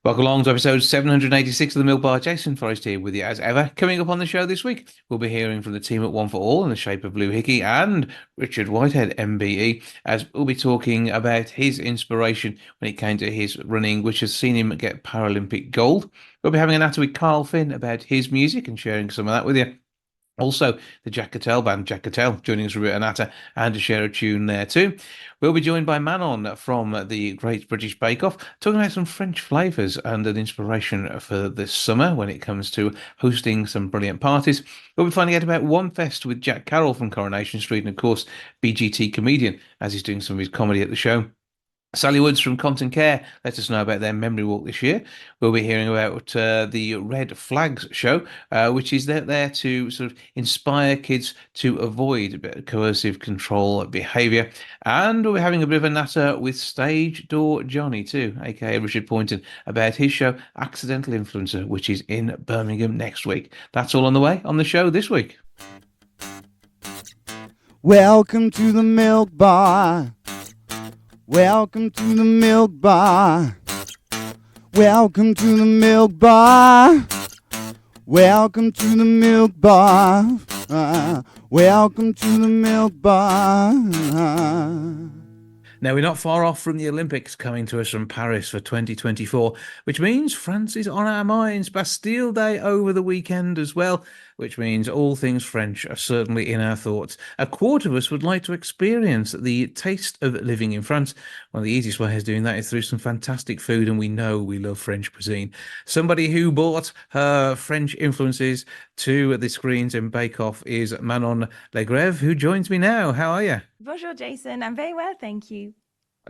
Welcome along to episode 786 of the Milk Bar. Jason Forrest here with you as ever. Coming up on the show this week, we'll be hearing from the team at One for All in the shape of Blue Hickey and Richard Whitehead MBE, as we'll be talking about his inspiration when it came to his running, which has seen him get Paralympic gold. We'll be having a natter with Carl Finn about his music and sharing some of that with you. Also, the Jack Catell band, Jack Catell, joining us for a bit of natter and to share a tune there too. We'll be joined by Manon from the Great British Bake Off, talking about some French flavours and an inspiration for this summer when it comes to hosting some brilliant parties. We'll be finding out about OneFest with Jack Carroll from Coronation Street and, of course, BGT comedian, as he's doing some of his comedy at the show. Sally Woods from Compton Care let us know about their memory walk this year. We'll be hearing about the Red Flags show, which is there to sort of inspire kids to avoid a bit of coercive control behaviour. And we'll be having a bit of a natter with Stage Door Johnny too, aka Richard Poynton, about his show Accidental Influencer, which is in Birmingham next week. That's all on the way on the show this week. Welcome to the Milk Bar. Welcome to the Milk Bar. Welcome to the Milk Bar. Welcome to the Milk Bar. Welcome to the Milk Bar. Now, we're not far off from the Olympics coming to us from Paris for 2024, which means France is on our minds. Bastille Day over the weekend as well, which means all things French are certainly in our thoughts. A quarter of us would like to experience the taste of living in France. One of the easiest ways of doing that is through some fantastic food, and we know we love French cuisine. Somebody who brought her French influences to the screens in Bake Off is Manon Legreve, who joins me now. How are you? Bonjour, Jason. I'm very well, thank you.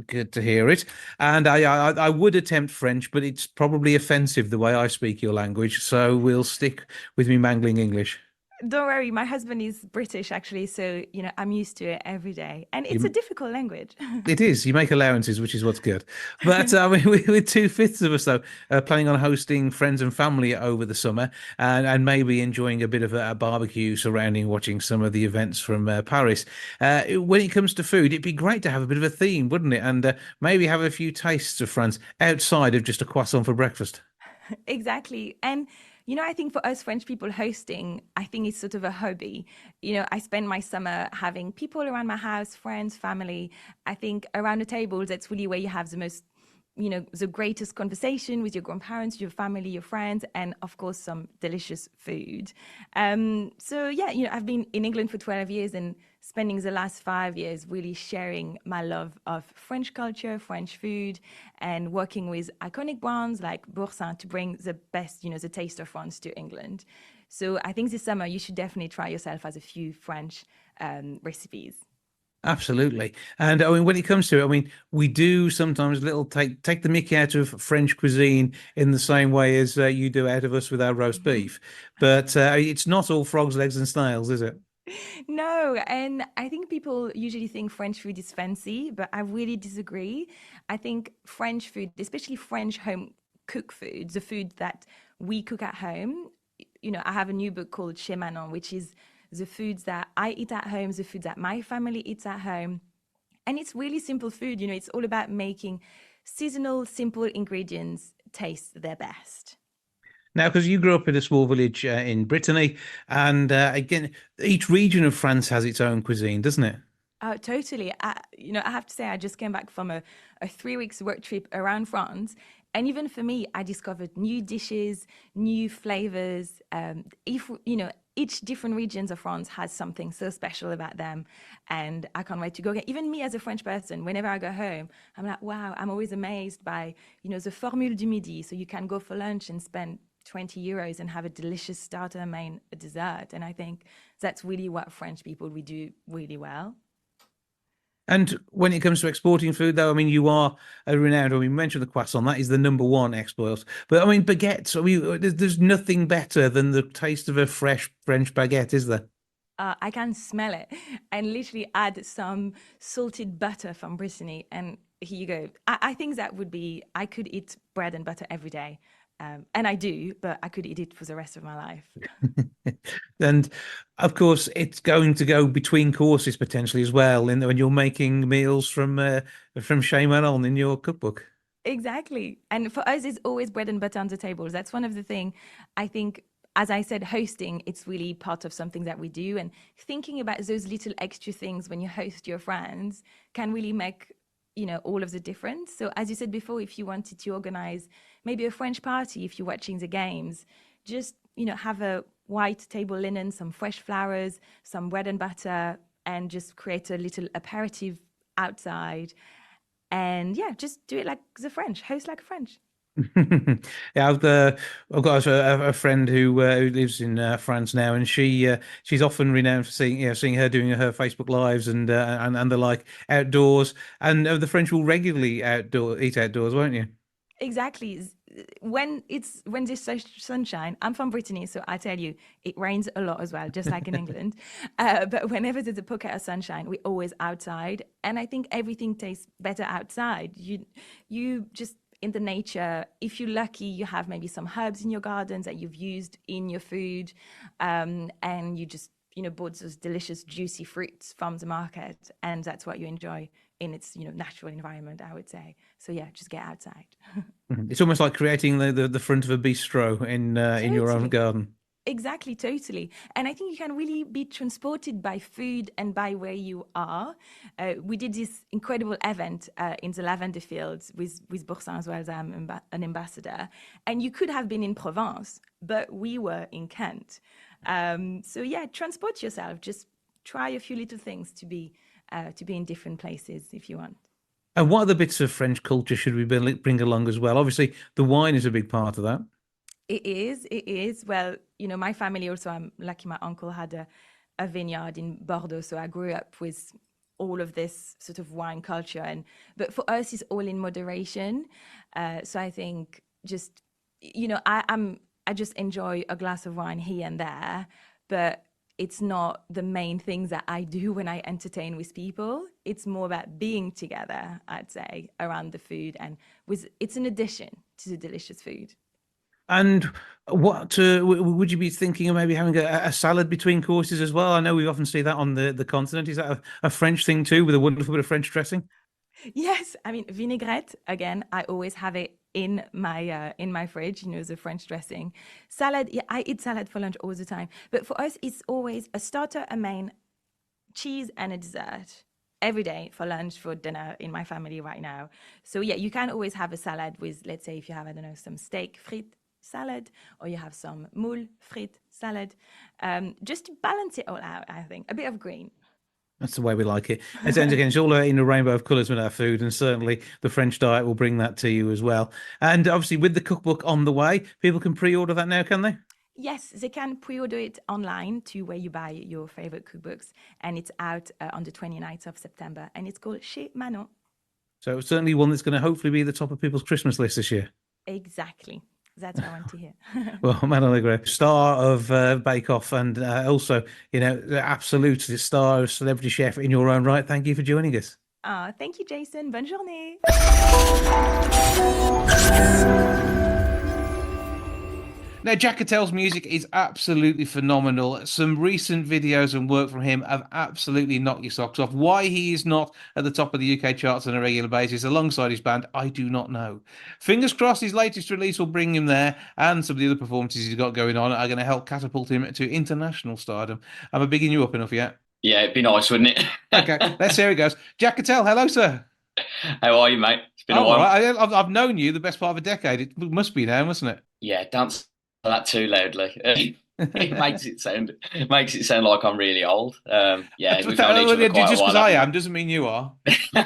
Good to hear it. And I would attempt French, but it's probably offensive the way I speak your language. So we'll stick with me mangling English. Don't worry, my husband is British, actually, so I'm used to it every day, and it's a difficult language. It is. You make allowances, which is what's good. But with 2/5 of us, though, planning on hosting friends and family over the summer, and maybe enjoying a bit of a barbecue surrounding watching some of the events from Paris. When it comes to food, it'd be great to have a bit of a theme, wouldn't it? And maybe have a few tastes of France outside of just a croissant for breakfast. Exactly. And I think for us French people hosting, I think it's sort of a hobby. I spend my summer having people around my house, friends, family. I think around the table, that's really where you have the most, the greatest conversation with your grandparents, your family, your friends, and of course, some delicious food. I've been in England for 12 years and spending the last 5 years really sharing my love of French culture, French food, and working with iconic brands like Boursin to bring the best, the taste of France to England. So I think this summer you should definitely try yourself as a few French recipes. Absolutely. And when it comes to it, we do sometimes take the mickey out of French cuisine in the same way as you do out of us with our roast beef. But it's not all frogs, legs and snails, is it? No, and I think people usually think French food is fancy, but I really disagree. I think French food, especially French home cooked food, the food that we cook at home, I have a new book called Chez Manon, which is the foods that I eat at home, the food that my family eats at home. And it's really simple food. It's all about making seasonal, simple ingredients taste their best. Now, because you grew up in a small village in Brittany, and again, each region of France has its own cuisine, doesn't it? Totally. I have to say, I just came back from a 3 weeks work trip around France. And even for me, I discovered new dishes, new flavors. Each different regions of France has something so special about them. And I can't wait to go again. Even me as a French person, whenever I go home, I'm like, wow, I'm always amazed by, the formule du midi. So you can go for lunch and spend 20 euros and have a delicious starter, main, a dessert. And I think that's really what French people, we do really well. And when it comes to exporting food, though, you are a renowned. We mentioned the croissant; that is the number one export. But baguettes. There's nothing better than the taste of a fresh French baguette, is there? I can smell it, and literally add some salted butter from Brittany, and here you go. I think that would be. I could eat bread and butter every day. And I do, but I could eat it for the rest of my life. And of course, it's going to go between courses potentially as well. When you're making meals from Chez Manon in your cookbook. Exactly. And for us, it's always bread and butter on the tables. That's one of the things I think, as I said, hosting, it's really part of something that we do. And thinking about those little extra things when you host your friends can really make, all of the difference. So, as you said before, if you wanted to organize maybe a French party, if you're watching the games, just, have a white table linen, some fresh flowers, some bread and butter, and just create a little aperitif outside and yeah, just do it like the French, host like a French. Yeah, I've got a friend who lives in France now, and she's often renowned for seeing her doing her Facebook lives and the like outdoors, and the French will regularly eat outdoors, won't you? Exactly. When there's sunshine, I'm from Brittany, so I tell you, it rains a lot as well, just like in England. But whenever there's a pocket of sunshine, we're always outside, and I think everything tastes better outside. You just in the nature. If you're lucky, you have maybe some herbs in your gardens that you've used in your food, and you just bought those delicious juicy fruits from the market, and that's what you enjoy in its natural environment, I would say. So yeah, just get outside. Mhm. It's almost like creating the front of a bistro in your own Totally. garden. Exactly, totally. And I think you can really be transported by food and by where you are. We did this incredible event in the lavender fields with Boursin as well as I'm an ambassador. And you could have been in Provence, but we were in Kent. So yeah, transport yourself. Just try a few little things to be in different places if you want. And what other bits of French culture should we bring along as well? Obviously, the wine is a big part of that. It is. It is. Well, my family also, I'm lucky my uncle had a vineyard in Bordeaux. So I grew up with all of this sort of wine culture. But for us, it's all in moderation. So I think just, I just enjoy a glass of wine here and there, but it's not the main things that I do when I entertain with people. It's more about being together, I'd say, around the food it's an addition to the delicious food. And what would you be thinking of maybe having a salad between courses as well? I know we often see that on the continent. Is that a French thing too, with a wonderful bit of French dressing? Yes, I mean vinaigrette again. I always have it in my fridge. The French dressing, salad. Yeah, I eat salad for lunch all the time. But for us, it's always a starter, a main, cheese, and a dessert every day for lunch, for dinner in my family right now. So yeah, you can always have a salad with, let's say, if you have I don't know some steak frites salad, or you have some moule frites salad, just to balance it all out. I think a bit of green. That's the way we like it. And again, it's all in a rainbow of colours with our food, and certainly the French diet will bring that to you as well. And obviously, with the cookbook on the way, people can pre-order that now, can they? Yes, they can pre-order it online to where you buy your favorite cookbooks, and it's out on the 29th of September, and it's called Chez Manon. So it's certainly one that's going to hopefully be the top of people's Christmas list this year. Exactly. That's what I want to hear. Well, Manon, star of Bake Off, and also, the absolute star of Celebrity Chef in your own right. Thank you for joining us. Thank you, Jason. Bonne journée. Now, Jack Catell's music is absolutely phenomenal. Some recent videos and work from him have absolutely knocked your socks off. Why he is not at the top of the UK charts on a regular basis alongside his band, I do not know. Fingers crossed his latest release will bring him there, and some of the other performances he's got going on are going to help catapult him to international stardom. Am I bigging you up enough yet? Yeah, it'd be nice, wouldn't it? Okay, let's see how it goes. Jack Cattell, hello, sir. How are you, mate? It's been a I'm all while. right. I've known you the best part of a decade. It must be now, mustn't Yeah, dance that too loudly. It it? makes it sound like I'm really old. Yeah, we've known each other quite a Just because while, I haven't am doesn't mean you are. we?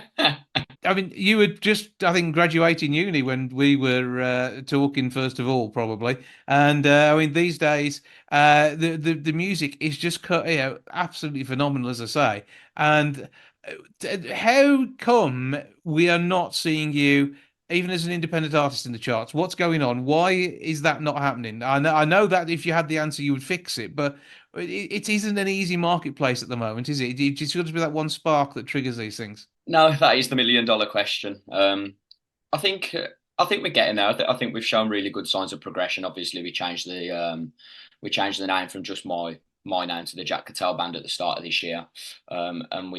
I mean, you were just, I think, graduating uni when we were talking first of all, probably. And I mean, these days, the music is just absolutely phenomenal, as I say. And how come we are not seeing you even as an independent artist in the charts? What's going on? Why is that not happening? I know that if you had the answer, you would fix it, but it isn't an easy marketplace at the moment, is it? It's got to be that one spark that triggers these things. No, that is the million-dollar question. I think I think we're getting there. I think we've shown really good signs of progression. Obviously, we changed the name from just my name to the Jack Catell Band at the start of this year, and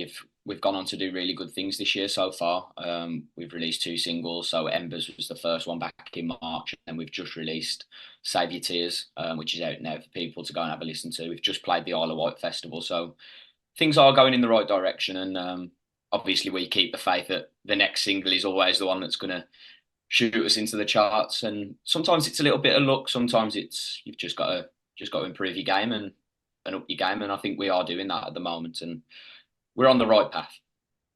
we've gone on to do really good things this year so far. We've released 2 singles. So Embers was the first one back in March, and we've just released Save Your Tears, which is out now for people to go and have a listen to. We've just played the Isle of Wight Festival, so things are going in the right direction. And obviously, we keep the faith that the next single is always the one that's going to shoot us into the charts. And sometimes it's a little bit of luck. Sometimes it's you've just got to improve your game and up your game. And I think we are doing that at the moment, and we're on the right path.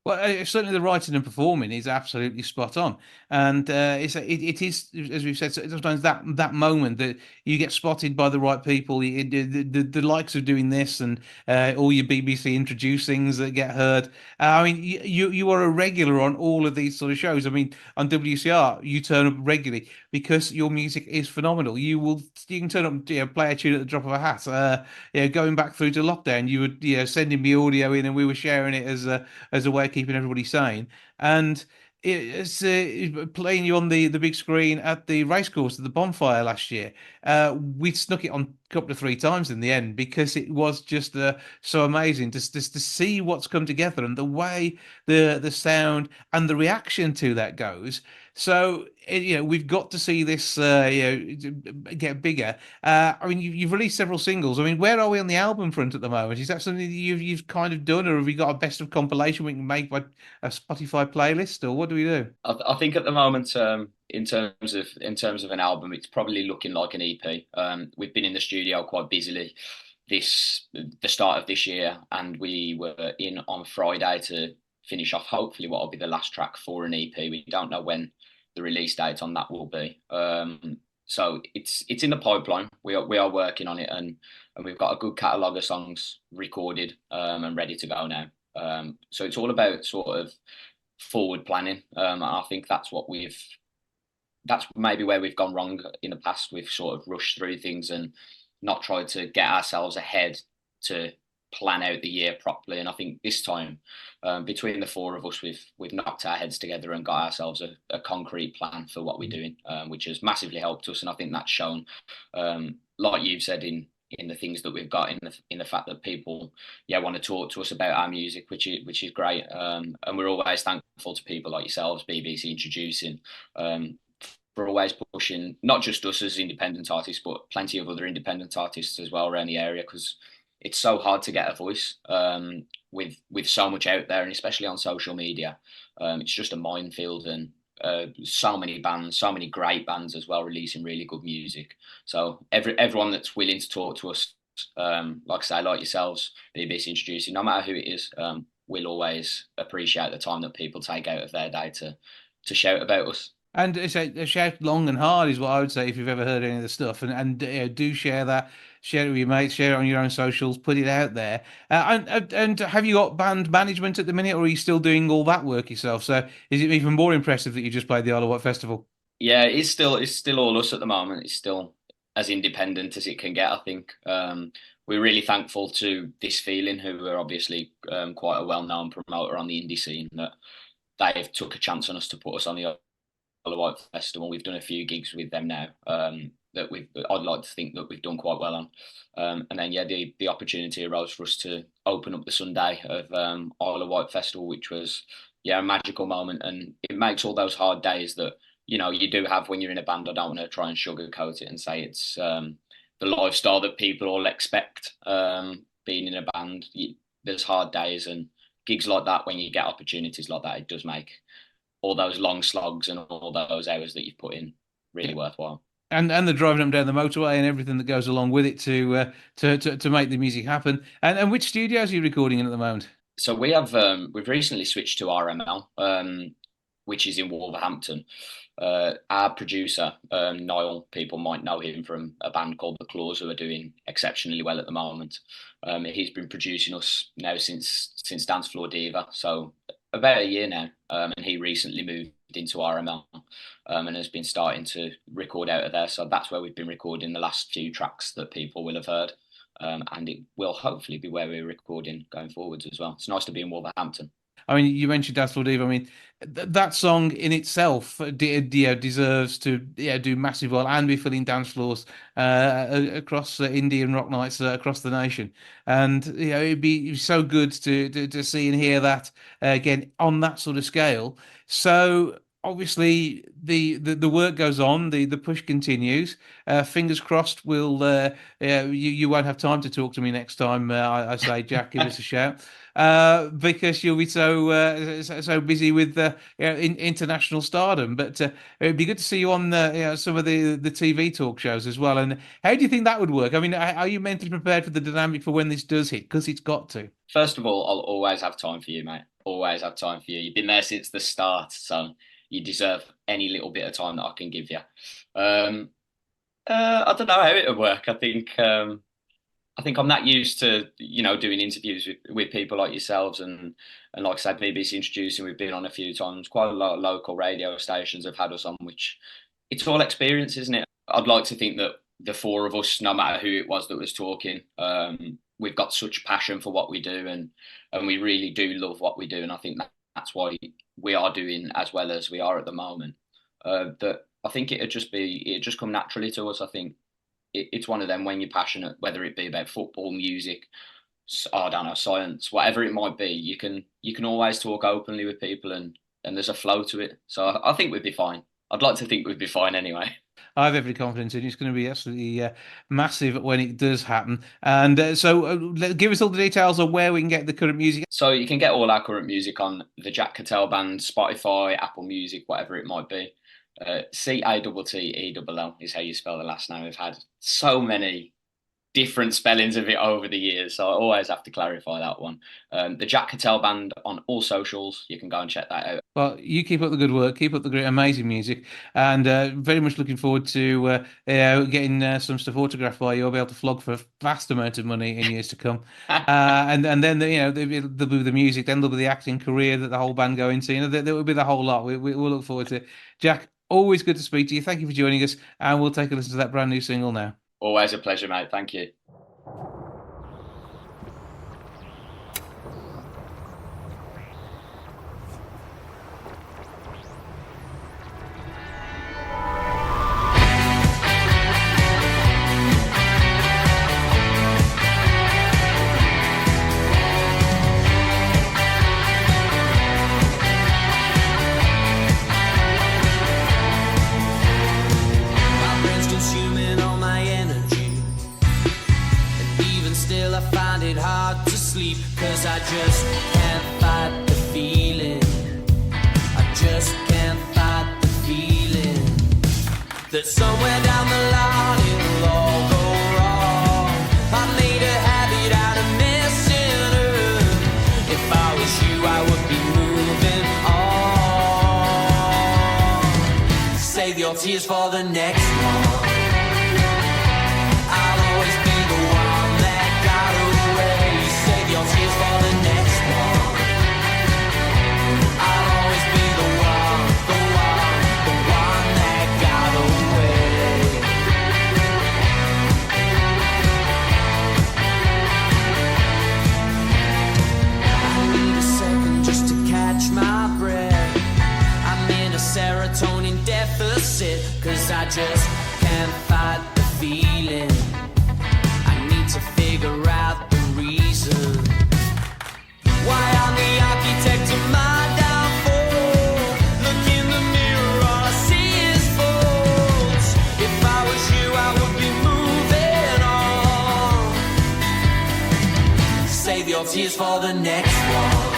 Well, certainly the writing and performing is absolutely spot on, and it is, as we've said, sometimes that moment that you get spotted by the right people, the likes of doing this and all your BBC introduced things that get heard. I mean, you are a regular on all of these sort of shows. I mean, on WCR, you turn up regularly because your music is phenomenal. You can turn up, play a tune at the drop of a hat. Going back through to lockdown, you would sending me audio in, and we were sharing it as a way of keeping everybody sane. And it's playing you on the big screen at the racecourse at the bonfire last year. We snuck it on a couple of 3 times in the end because it was just so amazing to see what's come together and the way the sound and the reaction to that goes. So we've got to see this get bigger. I mean, you've released several singles. I mean, where are we on the album front at the moment? Is that something that you've kind of done, or have you got a best of compilation we can make by a Spotify playlist, or what do we do? I think at the moment, in terms of an album, it's probably looking like an EP. We've been in the studio quite busily the start of this year, and we were in on Friday to finish off hopefully what will be the last track for an EP. We don't know when the release date on that will be. So it's in the pipeline. We are working on it, and we've got a good catalogue of songs recorded and ready to go now. So it's all about sort of forward planning. And I think that's maybe where we've gone wrong in the past. We've sort of rushed through things and not tried to get ourselves ahead to plan out the year properly. And I think this time, between the 4 of us, we've knocked our heads together and got ourselves a concrete plan for what we're doing, which has massively helped us. And I think that's shown, like you've said, in the things that we've got, in the fact that people want to talk to us about our music, which is great. And we're always thankful to people like yourselves, BBC Introducing, for always pushing not just us as independent artists, but plenty of other independent artists as well around the area, because it's so hard to get a voice with so much out there, and especially on social media. It's just a minefield, and so many bands, so many great bands as well, releasing really good music. So everyone that's willing to talk to us, like I say, like yourselves, BBC Introducing, no matter who it is, we'll always appreciate the time that people take out of their day to shout about us. And it's a shout long and hard is what I would say if you've ever heard any of the stuff, and do share that, share it with your mates, share it on your own socials, put it out there. And have you got band management at the minute, or are you still doing all that work yourself? So is it even more impressive that you just played the Isle of Wight Festival? Yeah, it's still all us at the moment. It's still as independent as it can get, I think. We're really thankful to This Feeling, who are obviously quite a well-known promoter on the indie scene, that they've took a chance on us to put us on the White Festival. We've done a few gigs with them now that I'd like to think that we've done quite well on. And then the opportunity arose for us to open up the Sunday of Isle of Wight Festival, which was a magical moment, and it makes all those hard days that you do have when you're in a band. I don't want to try and sugarcoat it and say it's the lifestyle that people all expect being in a band. There's hard days and gigs like that. When you get opportunities like that, it does make all those long slogs and all those hours that you've put in really worthwhile. And the driving up down the motorway and everything that goes along with it to make the music happen. And which studios are you recording in at the moment? So we've recently switched to RML, which is in Wolverhampton. Our producer, Niall, people might know him from a band called The Claws, who are doing exceptionally well at the moment. He's been producing us now since Dance Floor Diva, so about a year now, and he recently moved into RML and has been starting to record out of there. So that's where we've been recording the last few tracks that people will have heard, and it will hopefully be where we're recording going forwards as well. It's nice to be in Wolverhampton. I mean, you mentioned Dance Floor Diva. I mean, that song in itself deserves to do massive well and be filling dance floors across Indian rock nights across the nation. And it'd be so good to see and hear that again on that sort of scale. So obviously the work goes on, the push continues. Fingers crossed, you won't have time to talk to me next time. I say, Jack, give us a shout because you'll be so busy with international stardom. But it'd be good to see you on some of the TV talk shows as well. And how do you think that would work? I mean, are you mentally prepared for the dynamic for when this does hit? Because it's got to. First of all, I'll always have time for you, mate. Always have time for you. You've been there since the start, so you deserve any little bit of time that I can give you. I don't know how it would work. I think I'm that used to, doing interviews with people like yourselves and like I said, BBC Introducing, we've been on a few times. Quite a lot of local radio stations have had us on, which it's all experience, isn't it? I'd like to think that the four of us, no matter who it was that was talking, we've got such passion for what we do and we really do love what we do. And I think that's why we are doing as well as we are at the moment. That I think it'd just come naturally to us. I think it's one of them when you're passionate, whether it be about football, music, I don't know, science, whatever it might be, you can always talk openly with people and there's a flow to it. So I think we'd be fine. I'd like to think we'd be fine anyway. I have every confidence in you. It's going to be absolutely massive when it does happen. And so give us all the details of where we can get the current music. So you can get all our current music on the Jack Catell Band, Spotify, Apple Music, whatever it might be. Catell is how you spell the last name. We've had so many different spellings of it over the years, so I always have to clarify that one. The Jack Catell Band on all socials. You can go and check that out. Well, you keep up the good work, keep up the great, amazing music, and very much looking forward to getting some stuff autographed by you. I'll be able to flog for a vast amount of money in years to come. And then there'll be the music, then there'll be the acting career that the whole band go into. There will be the whole lot. We'll look forward to it. Jack, always good to speak to you. Thank you for joining us, and we'll take a listen to that brand new single now. Always a pleasure, mate. Thank you. I just can't fight the feeling. I just can't fight the feeling that somewhere down the line it'll all go wrong. I made a habit out of missing her. If I was you, I would be moving on. Save your tears for the next one. I'll always be the one that got away. Save your tears for the next one. I'll always be the one that got away. I need a second just to catch my breath. I'm in a serotonin deficit, 'cause I just can't fight the feeling. I need to figure out the reason why I'm the architect of my downfall. Look in the mirror, all I see is faults. If I was you, I would be moving on. Save your tears for the next one.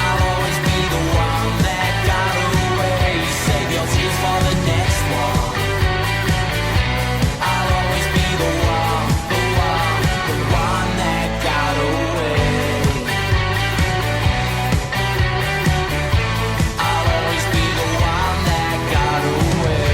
I'll always be the one that got away. Save your tears for the next one. I'll always be the one that got away. I'll always be the one that got away.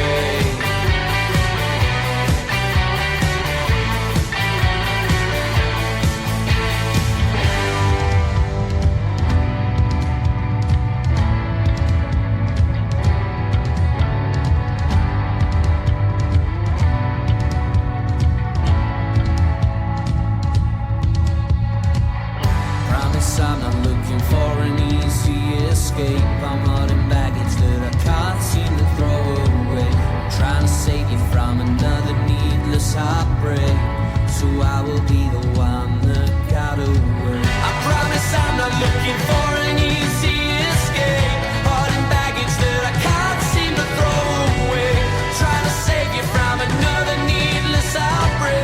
will be the one that got away. I promise I'm not looking for an easy escape, holding baggage that I can't seem to throw away, trying to save you from another needless outbreak.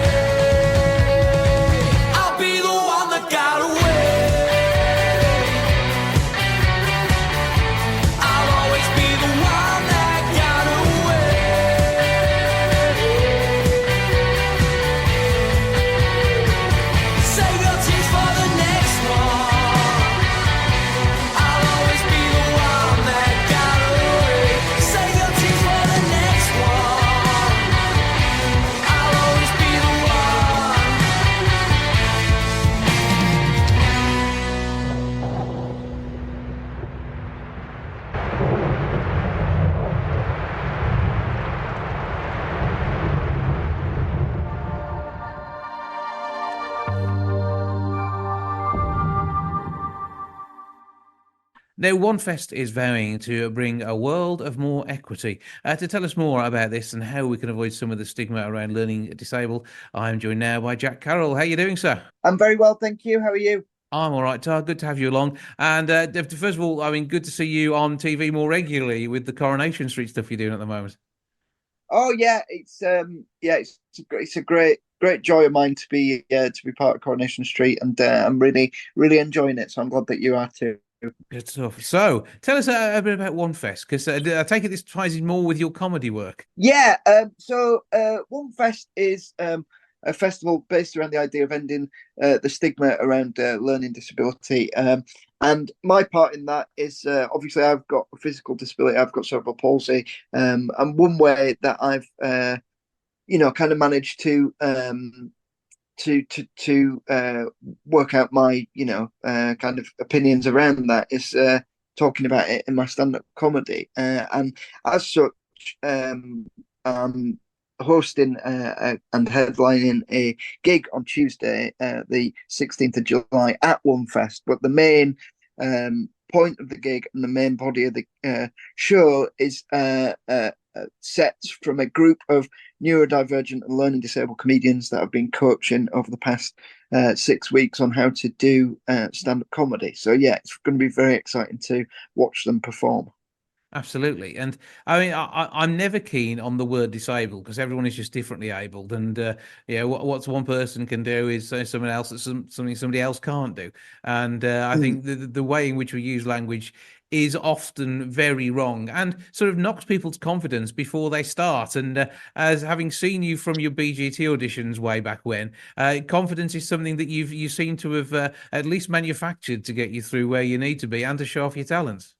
I'll be the one that got away. I'll always be the one that got away. Save your tears for the next one. I'll always be the one that got away. Save your tears for the next one. I'll always be the one. Now, OneFest is vowing to bring a world of more equity. To tell us more about this and how we can avoid some of the stigma around learning disabled, I'm joined now by Jack Carroll. How are you doing, sir? I'm very well, thank you. How are you? I'm all right, Tar. Good to have you along. And first of all, I mean, good to see you on TV more regularly with the Coronation Street stuff you're doing at the moment. Oh yeah, it's a great joy of mine to be part of Coronation Street, and I'm really enjoying it. So I'm glad that you are too. Good stuff. So, tell us a bit about OneFest, because I take it this ties in more with your comedy work. Yeah. OneFest is a festival based around the idea of ending the stigma around learning disability. And my part in that is obviously I've got a physical disability. I've got cerebral palsy. And one way that I've kind of managed to work out my kind of opinions around that is talking about it in my stand-up comedy, and as such hosting and headlining a gig on Tuesday, the 16th of July at OneFest. But the main point of the gig and the main body of the show is sets from a group of neurodivergent and learning disabled comedians that have been coaching over the past 6 weeks on how to do stand-up comedy. So yeah, it's going to be very exciting to watch them perform. Absolutely. And I mean, I'm never keen on the word disabled, because everyone is just differently abled. And, what one person can do is something else that's something somebody else can't do. And I think the way in which we use language is often very wrong and sort of knocks people's confidence before they start. And as having seen you from your BGT auditions way back when, confidence is something that you seem to have at least manufactured to get you through where you need to be and to show off your talents.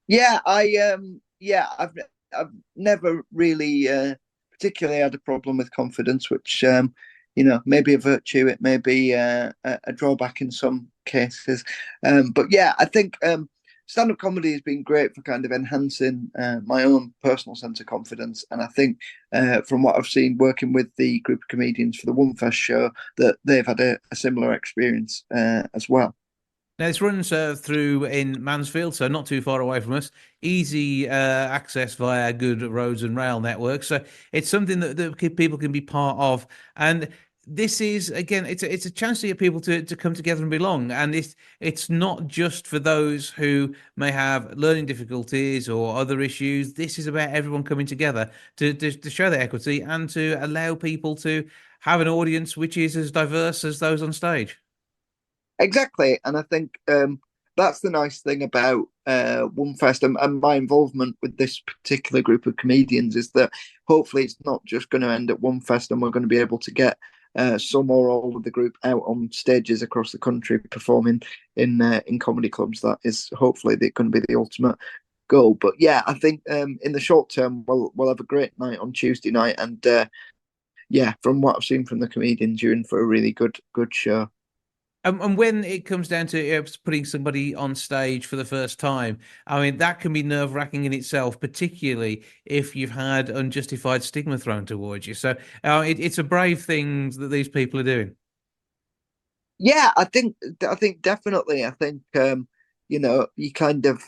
Yeah, I've never really particularly had a problem with confidence, which may be a virtue. It may be a drawback in some cases. But yeah, I think stand-up comedy has been great for kind of enhancing my own personal sense of confidence. And I think from what I've seen working with the group of comedians for the OneFest show, that they've had a similar experience as well. Now, this runs through in Mansfield, so not too far away from us. Easy access via good roads and rail networks. So it's something that people can be part of. And this is, again, it's a chance to get people to come together and belong. And it's not just for those who may have learning difficulties or other issues. This is about everyone coming together to show their equity and to allow people to have an audience which is as diverse as those on stage. Exactly, and I think that's the nice thing about OneFest and my involvement with this particular group of comedians, is that hopefully it's not just going to end at OneFest, and we're going to be able to get some or all of the group out on stages across the country performing in comedy clubs. That is hopefully going to be the ultimate goal. But yeah, I think in the short term we'll have a great night on Tuesday night, and from what I've seen from the comedians, you're in for a really good show. And when it comes down to putting somebody on stage for the first time, I mean, that can be nerve-wracking in itself, particularly if you've had unjustified stigma thrown towards you. So it's a brave thing that these people are doing. Yeah, I think definitely. I think you kind of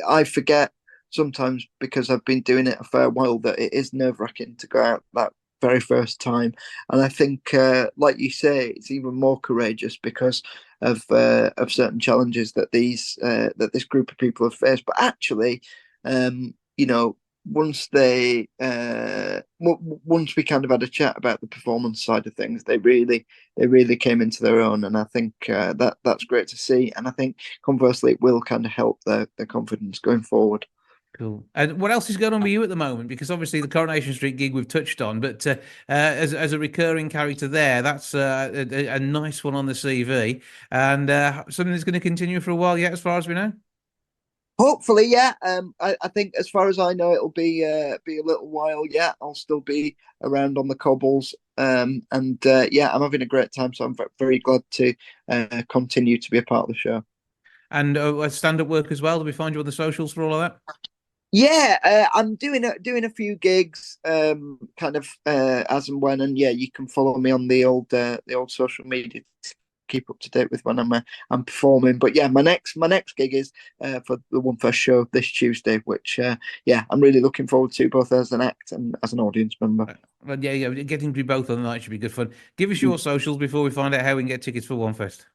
I forget sometimes, because I've been doing it a fair while, that it is nerve-wracking to go out that very first time. And I think, like you say, it's even more courageous because of certain challenges that this group of people have faced. But actually, you know, once once we kind of had a chat about the performance side of things, they really came into their own, and I think that's great to see. And I think conversely, it will kind of help their confidence going forward. Cool. And what else is going on with you at the moment? Because obviously the Coronation Street gig we've touched on, but as a recurring character there, that's a nice one on the CV, and something that's going to continue for a while yet, as far as we know. Hopefully, yeah. I think as far as I know, it'll be a little while yet. I'll still be around on the cobbles. And yeah, I'm having a great time. So I'm very glad to continue to be a part of the show. And stand-up work as well. Do we find you on the socials for all of that? Yeah, I'm doing a few gigs, kind of as and when, and yeah, you can follow me on the old social media to keep up to date with when I'm performing. But yeah, my next gig is for the OneFest show this Tuesday, which yeah, I'm really looking forward to, both as an act and as an audience member. Well, yeah, getting to be both on the night should be good fun. Give us your socials before we find out how we can get tickets for OneFest.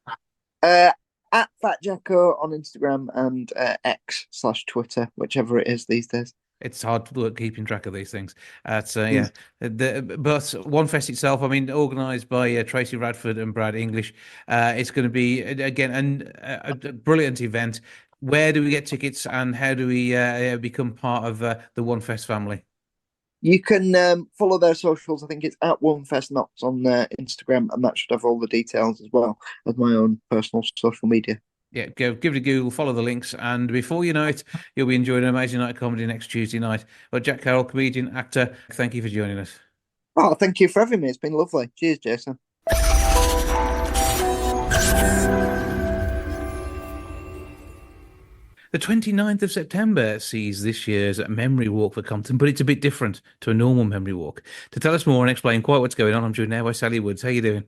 At Fat Jacko on Instagram and X/Twitter, whichever it is these days. It's hard to work keeping track of these things. Yeah. But OneFest itself, I mean, organised by Tracy Radford and Brad English, it's going to be again a brilliant event. Where do we get tickets, and how do we become part of the OneFest family? You can follow their socials. I think it's at OneFest Knots on Instagram, and that should have all the details as well as my own personal social media. Yeah, give it a Google, follow the links, and before you know it, you'll be enjoying an amazing night of comedy next Tuesday night. Well, Jack Carroll, comedian, actor, thank you for joining us. Oh, thank you for having me. It's been lovely. Cheers, Jason. The 29th of September sees this year's Memory Walk for Compton, but it's a bit different to a normal Memory Walk. To tell us more and explain quite what's going on, I'm joined now by Sally Woods. How you doing?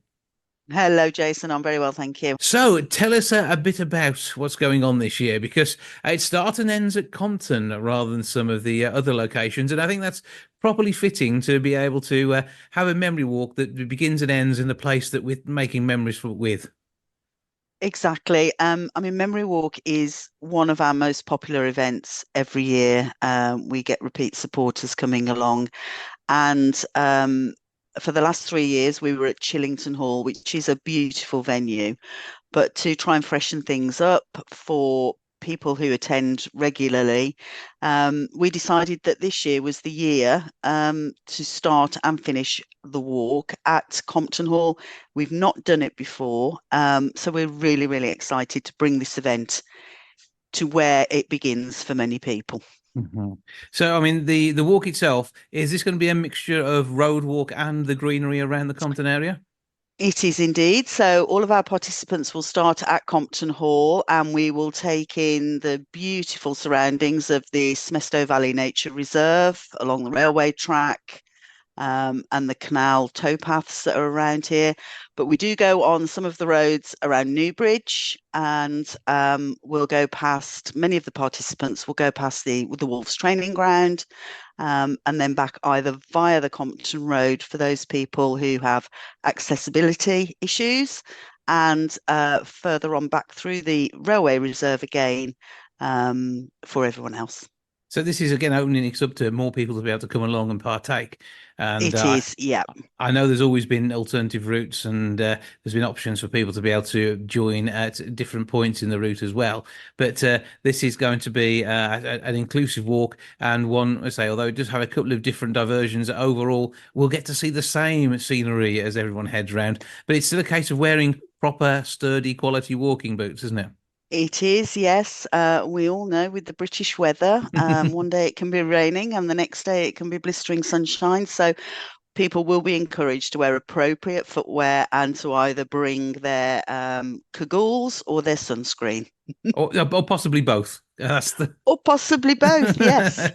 Hello, Jason. I'm very well, thank you. So tell us a bit about what's going on this year, because it starts and ends at Compton rather than some of the other locations. And I think that's properly fitting to be able to have a memory walk that begins and ends in the place that we're making memories with. Exactly. I mean, Memory Walk is one of our most popular events every year. We get repeat supporters coming along. And for the last 3 years, we were at Chillington Hall, which is a beautiful venue. But to try and freshen things up for people who attend regularly, we decided that this year was the year to start and finish the walk at Compton Hall. We've not done it before, so we're really, really excited to bring this event to where it begins for many people. Mm-hmm. So, I mean, the walk itself, is this going to be a mixture of road walk and the greenery around the Compton area? It is indeed. So all of our participants will start at Compton Hall, and we will take in the beautiful surroundings of the Smestow Valley Nature Reserve along the railway track, and the canal towpaths that are around here. But we do go on some of the roads around Newbridge, and we'll go past, many of the participants will go past the Wolves training ground, and then back either via the Compton Road for those people who have accessibility issues, and further on back through the railway reserve again for everyone else. So this is again opening it up to more people to be able to come along and partake. And it is, yeah. I know there's always been alternative routes, and there's been options for people to be able to join at different points in the route as well. But this is going to be an inclusive walk, and one, I say, although it does have a couple of different diversions, overall we'll get to see the same scenery as everyone heads round. But it's still a case of wearing proper, sturdy, quality walking boots, isn't it? It is, yes. We all know with the British weather, one day it can be raining and the next day it can be blistering sunshine. So people will be encouraged to wear appropriate footwear and to either bring their cagoules or their sunscreen. or possibly both. That's the Or possibly both, yes.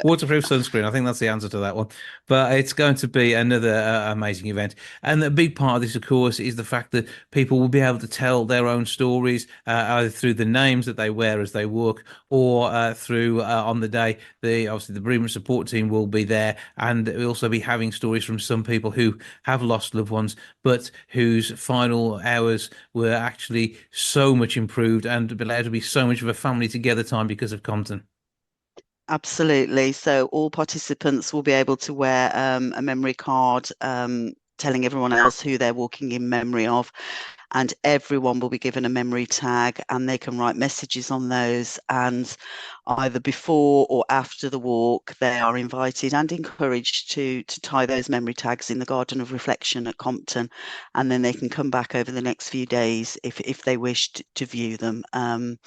waterproof sunscreen. I think that's the answer to that one. But it's going to be another amazing event. And a big part of this, of course, is the fact that people will be able to tell their own stories either through the names that they wear as they walk, or through on the day. The obviously the bereavement support team will be there, and we'll also be having stories from some people who have lost loved ones, but whose final hours were actually so much improved and allowed to be so much of a family together time because of Compton. Absolutely. So all participants will be able to wear a memory card telling everyone else who they're walking in memory of. And everyone will be given a memory tag, and they can write messages on those. And either before or after the walk, they are invited and encouraged to tie those memory tags in the Garden of Reflection at Compton, and then they can come back over the next few days if they wish to view them. And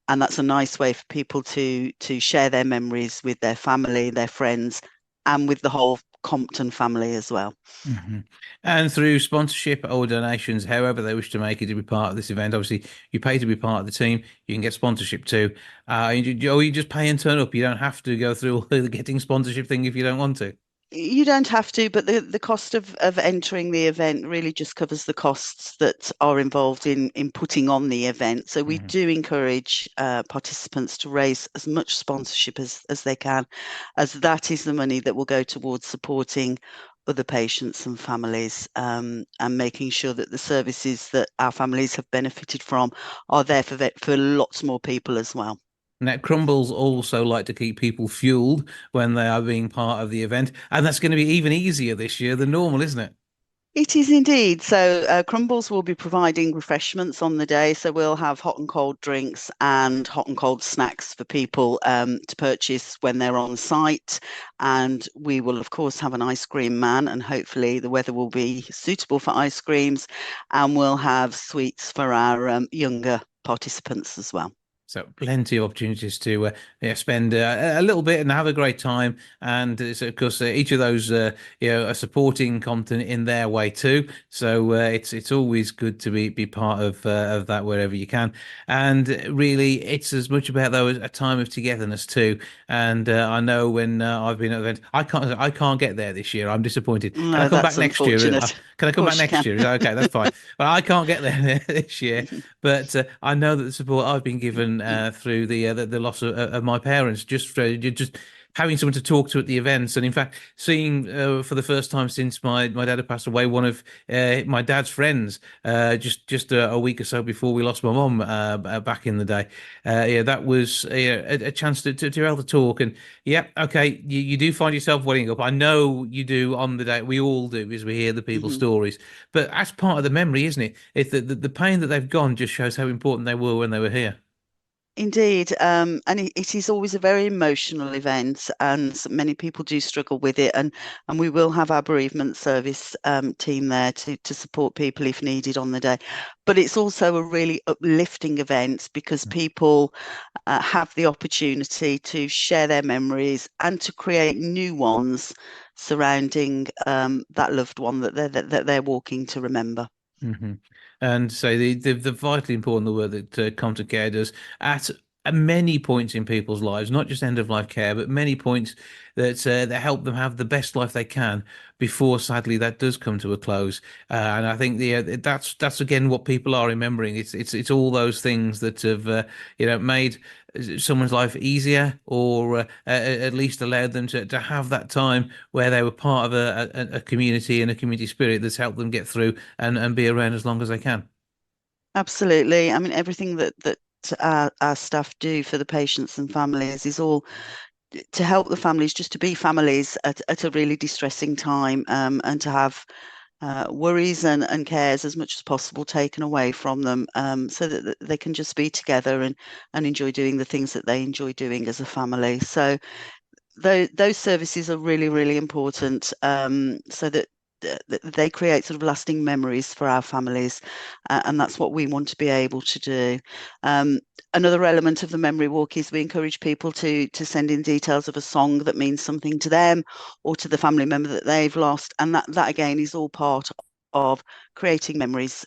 that's a nice way for people to share their memories with their family, their friends, and with the whole Compton family as well. Mhm. And through sponsorship or donations, however they wish to make it to be part of this event. Obviously, you pay to be part of the team. You can get sponsorship too. You just pay and turn up. You don't have to go through all the getting sponsorship thing if you don't want to. You don't have to, but the cost of entering the event really just covers the costs that are involved in putting on the event. So we Mhm. do encourage participants to raise as much sponsorship as they can, as that is the money that will go towards supporting other patients and families, and making sure that the services that our families have benefited from are there for lots more people as well. Now, Crumbles also like to keep people fueled when they are being part of the event, and that's going to be even easier this year than normal, isn't it? It is indeed. So Crumbles will be providing refreshments on the day. So we'll have hot and cold drinks and hot and cold snacks for people to purchase when they're on site. And we will, of course, have an ice cream man, and hopefully the weather will be suitable for ice creams. And we'll have sweets for our younger participants as well. So plenty of opportunities to spend a little bit and have a great time. And so, of course, each of those are supporting Compton in their way too. So it's always good to be part of that wherever you can. And really, it's as much about though a time of togetherness too. And I know when I've been at events, I can't get there this year. I'm disappointed. Can I No, come back that's next year? unfortunate. Can I Of come back course you next can. year? Is that okay? That's fine. But I can't get there this year. But I know that the support I've been given through the loss of my parents, just having someone to talk to at the events, and in fact, seeing for the first time since my dad had passed away, one of my dad's friends, just a week or so before we lost my mum back in the day. Yeah, that was a chance to be able to talk. And yeah, okay, you do find yourself welling up. I know you do on the day. We all do, as we hear the people's Mhm. stories. But that's part of the memory, isn't it? It's the pain that they've gone just shows how important they were when they were here. Indeed, and it is always a very emotional event, and many people do struggle with it. And we will have our bereavement service team there to support people if needed on the day. But it's also a really uplifting event because people have the opportunity to share their memories and to create new ones surrounding that loved one that they're walking to remember. Hmm. And so the vitally important the work that Compton Care does at many points in people's lives, not just end of life care, but many points that help them have the best life they can before, sadly, that does come to a close. And I think that's again what people are remembering. It's all those things that have made someone's life easier, or at least allowed them to have that time where they were part of a community and a community spirit that's helped them get through and be around as long as they can. Absolutely. I mean, everything that our staff do for the patients and families is all to help the families just to be families at a really distressing time, and to have worries and cares as much as possible taken away from them, so that they can just be together and enjoy doing the things that they enjoy doing as a family. So those services are really, really important, so that they create sort of lasting memories for our families, and that's what we want to be able to do. Another element of the memory walk is we encourage people to send in details of a song that means something to them or to the family member that they've lost, and that again is all part of creating memories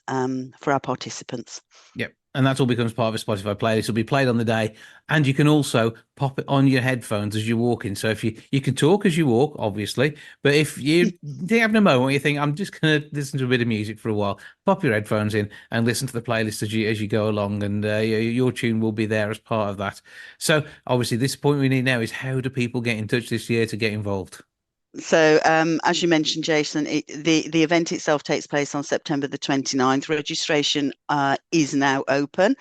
for our participants. Yep. And that all becomes part of a Spotify playlist. It'll be played on the day, and you can also pop it on your headphones as you're walking. So if you can talk as you walk, obviously, but if you having a moment where you think I'm just going to listen to a bit of music for a while, pop your headphones in and listen to the playlist as you go along, and your tune will be there as part of that. So obviously, this point we need now is how do people get in touch this year to get involved? So, as you mentioned, Jason, the event itself takes place on September the 29th. Registration is now open,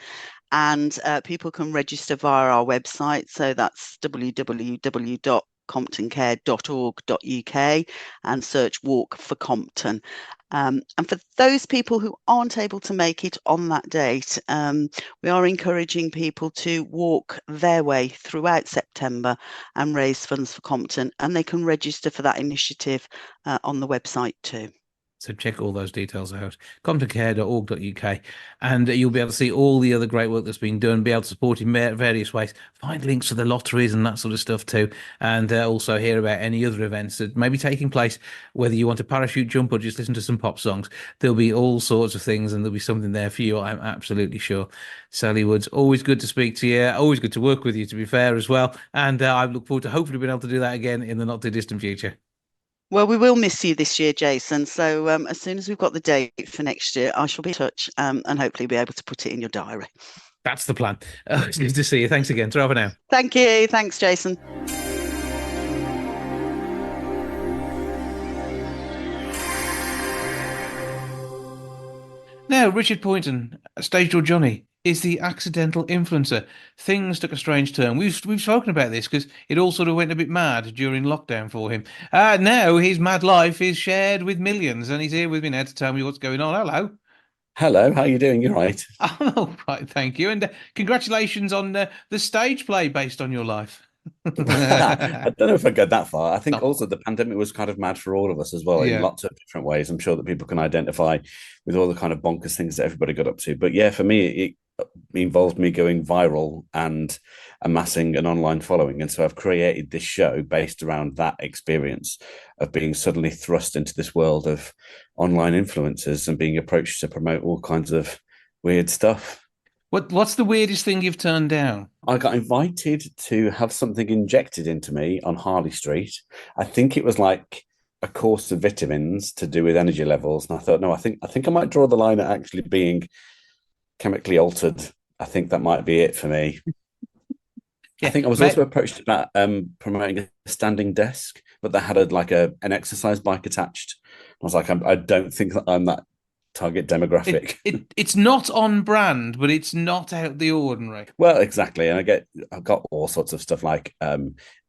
and people can register via our website. So that's www.comptoncare.org.uk and search Walk for Compton. And for those people who aren't able to make it on that date, we are encouraging people to walk their way throughout September and raise funds for Compton, and they can register for that initiative on the website too. So check all those details out, comptoncare.org.uk, and you'll be able to see all the other great work that's been done, be able to support in various ways, find links to the lotteries and that sort of stuff too, and also hear about any other events that may be taking place, whether you want to parachute jump or just listen to some pop songs. There'll be all sorts of things, and there'll be something there for you, I'm absolutely sure. Sally Woods, always good to speak to you, always good to work with you, to be fair, as well, and I look forward to hopefully being able to do that again in the not too distant future. Well, we will miss you this year, Jason. So as soon as we've got the date for next year, I shall be in touch and hopefully be able to put it in your diary. That's the plan. It's good to see you. Thanks again. Ta for now. Thank you. Thanks, Jason. Now, Richard Poynton, Stage Door Johnny, is the accidental influencer. Things took a strange turn. We've spoken about this because it all sort of went a bit mad during lockdown for him. Now his mad life is shared with millions, and he's here with me now to tell me what's going on. Hello. Hello, how are you doing? You're right. I'm all right, thank you. And congratulations on the stage play based on your life. I don't know if I go that far. I think No. also the pandemic was kind of mad for all of us as well in Yeah. lots of different ways. I'm sure that people can identify with all the kind of bonkers things that everybody got up to. But yeah, for me, it involved me going viral and amassing an online following. And so I've created this show based around that experience of being suddenly thrust into this world of online influencers and being approached to promote all kinds of weird stuff. What's the weirdest thing you've turned down? I got invited to have something injected into me on Harley Street. I think it was like a course of vitamins to do with energy levels. And I thought, no, I think I might draw the line at actually being chemically altered. I think that might be it for me. Yeah, I think I was also approached about promoting a standing desk, but that had an exercise bike attached. I was like, I don't think that I'm that target demographic. It's not on brand, but it's not out the ordinary. Well, exactly. And I've got all sorts of stuff like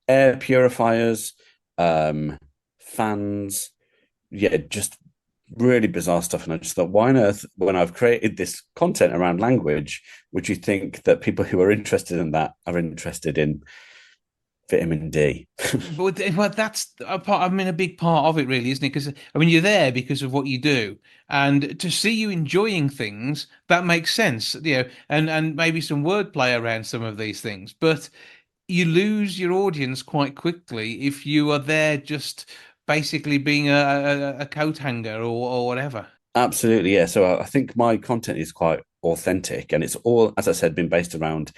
air purifiers, fans, yeah, just really bizarre stuff. And I just thought, why on earth, when I've created this content around language, would you think that people who are interested in that are interested in vitamin D? But that's a part. I mean, a big part of it, really, isn't it? Because I mean, you're there because of what you do, and to see you enjoying things that makes sense, and maybe some wordplay around some of these things. But you lose your audience quite quickly if you are there just basically being a coat hanger or whatever. Absolutely, yeah. So I think my content is quite authentic, and it's all, as I said, been based around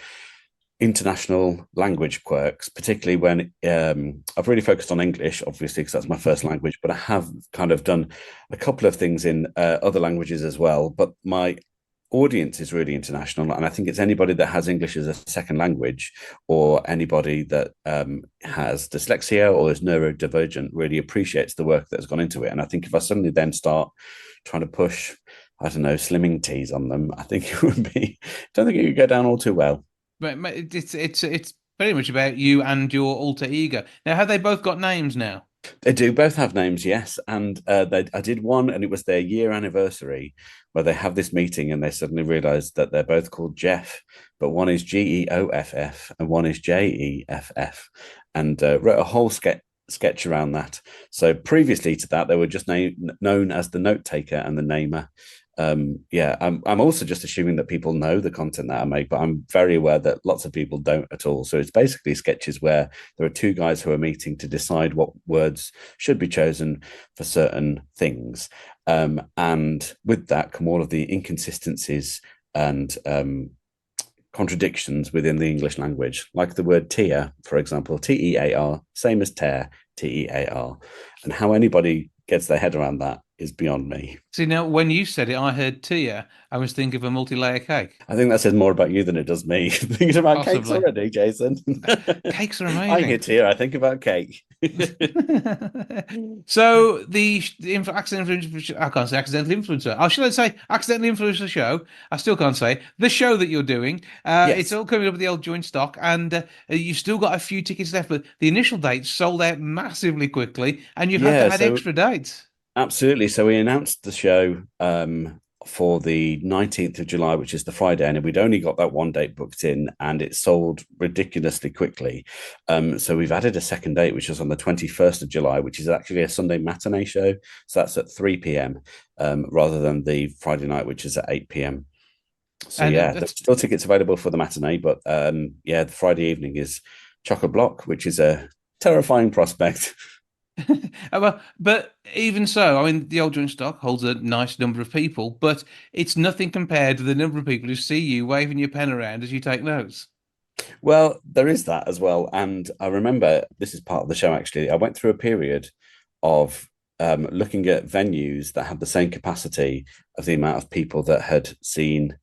international language quirks, particularly when I've really focused on English, obviously, because that's my first language, but I have kind of done a couple of things in other languages as well. But my audience is really international, and I think it's anybody that has English as a second language, or anybody that has dyslexia or is neurodivergent really appreciates the work that's gone into it. And I think if I suddenly then start trying to push, I don't know, slimming teas on them, I think it would be, don't think it would go down all too well. But it's very much about you and your alter ego. Now, have they both got names now? They do both have names, yes. And I did one, and it was their year anniversary, where they have this meeting and they suddenly realized that they're both called Jeff, but one is Geoff and one is Jeff, and wrote a whole sketch around that. So previously to that, they were just known as the note taker and the namer. I'm also just assuming that people know the content that I make, but I'm very aware that lots of people don't at all. So it's basically sketches where there are two guys who are meeting to decide what words should be chosen for certain things. And with that come all of the inconsistencies and contradictions within the English language, like the word tear, for example, TEAR, same as tear, TEAR. And how anybody gets their head around that is beyond me. See, now when you said it, I heard Tia. I was thinking of a multi-layer cake. I think that says more about you than it does me. Thinking about cakes Possibly. already, Jason. Cakes are I amazing. hear tear, I think about cake. So the accidental influencer, I can't say accidental influencer. I should I say accidental influencer show. I still can't say the show that you're doing. Yes. It's all coming up with the old joint stock, and you've still got a few tickets left. But the initial dates sold out massively quickly, and you've had to Yeah, add so extra dates. absolutely. So we announced the show for the 19th of July, which is the Friday, and we'd only got that one date booked in, and it sold ridiculously quickly. So we've added a second date, which is on the 21st of July, which is actually a Sunday matinee show. So that's at 3 p.m. Rather than the Friday night, which is at 8 p.m. So And yeah, there's still tickets available for the matinee, but yeah, the Friday evening is chock-a-block, which is a terrifying prospect. but even so, I mean, the old joint stock holds a nice number of people, but it's nothing compared to the number of people who see you waving your pen around as you take notes. Well, there is that as well. And I remember this is part of the show, actually. I went through a period of looking at venues that had the same capacity of the amount of people that had seen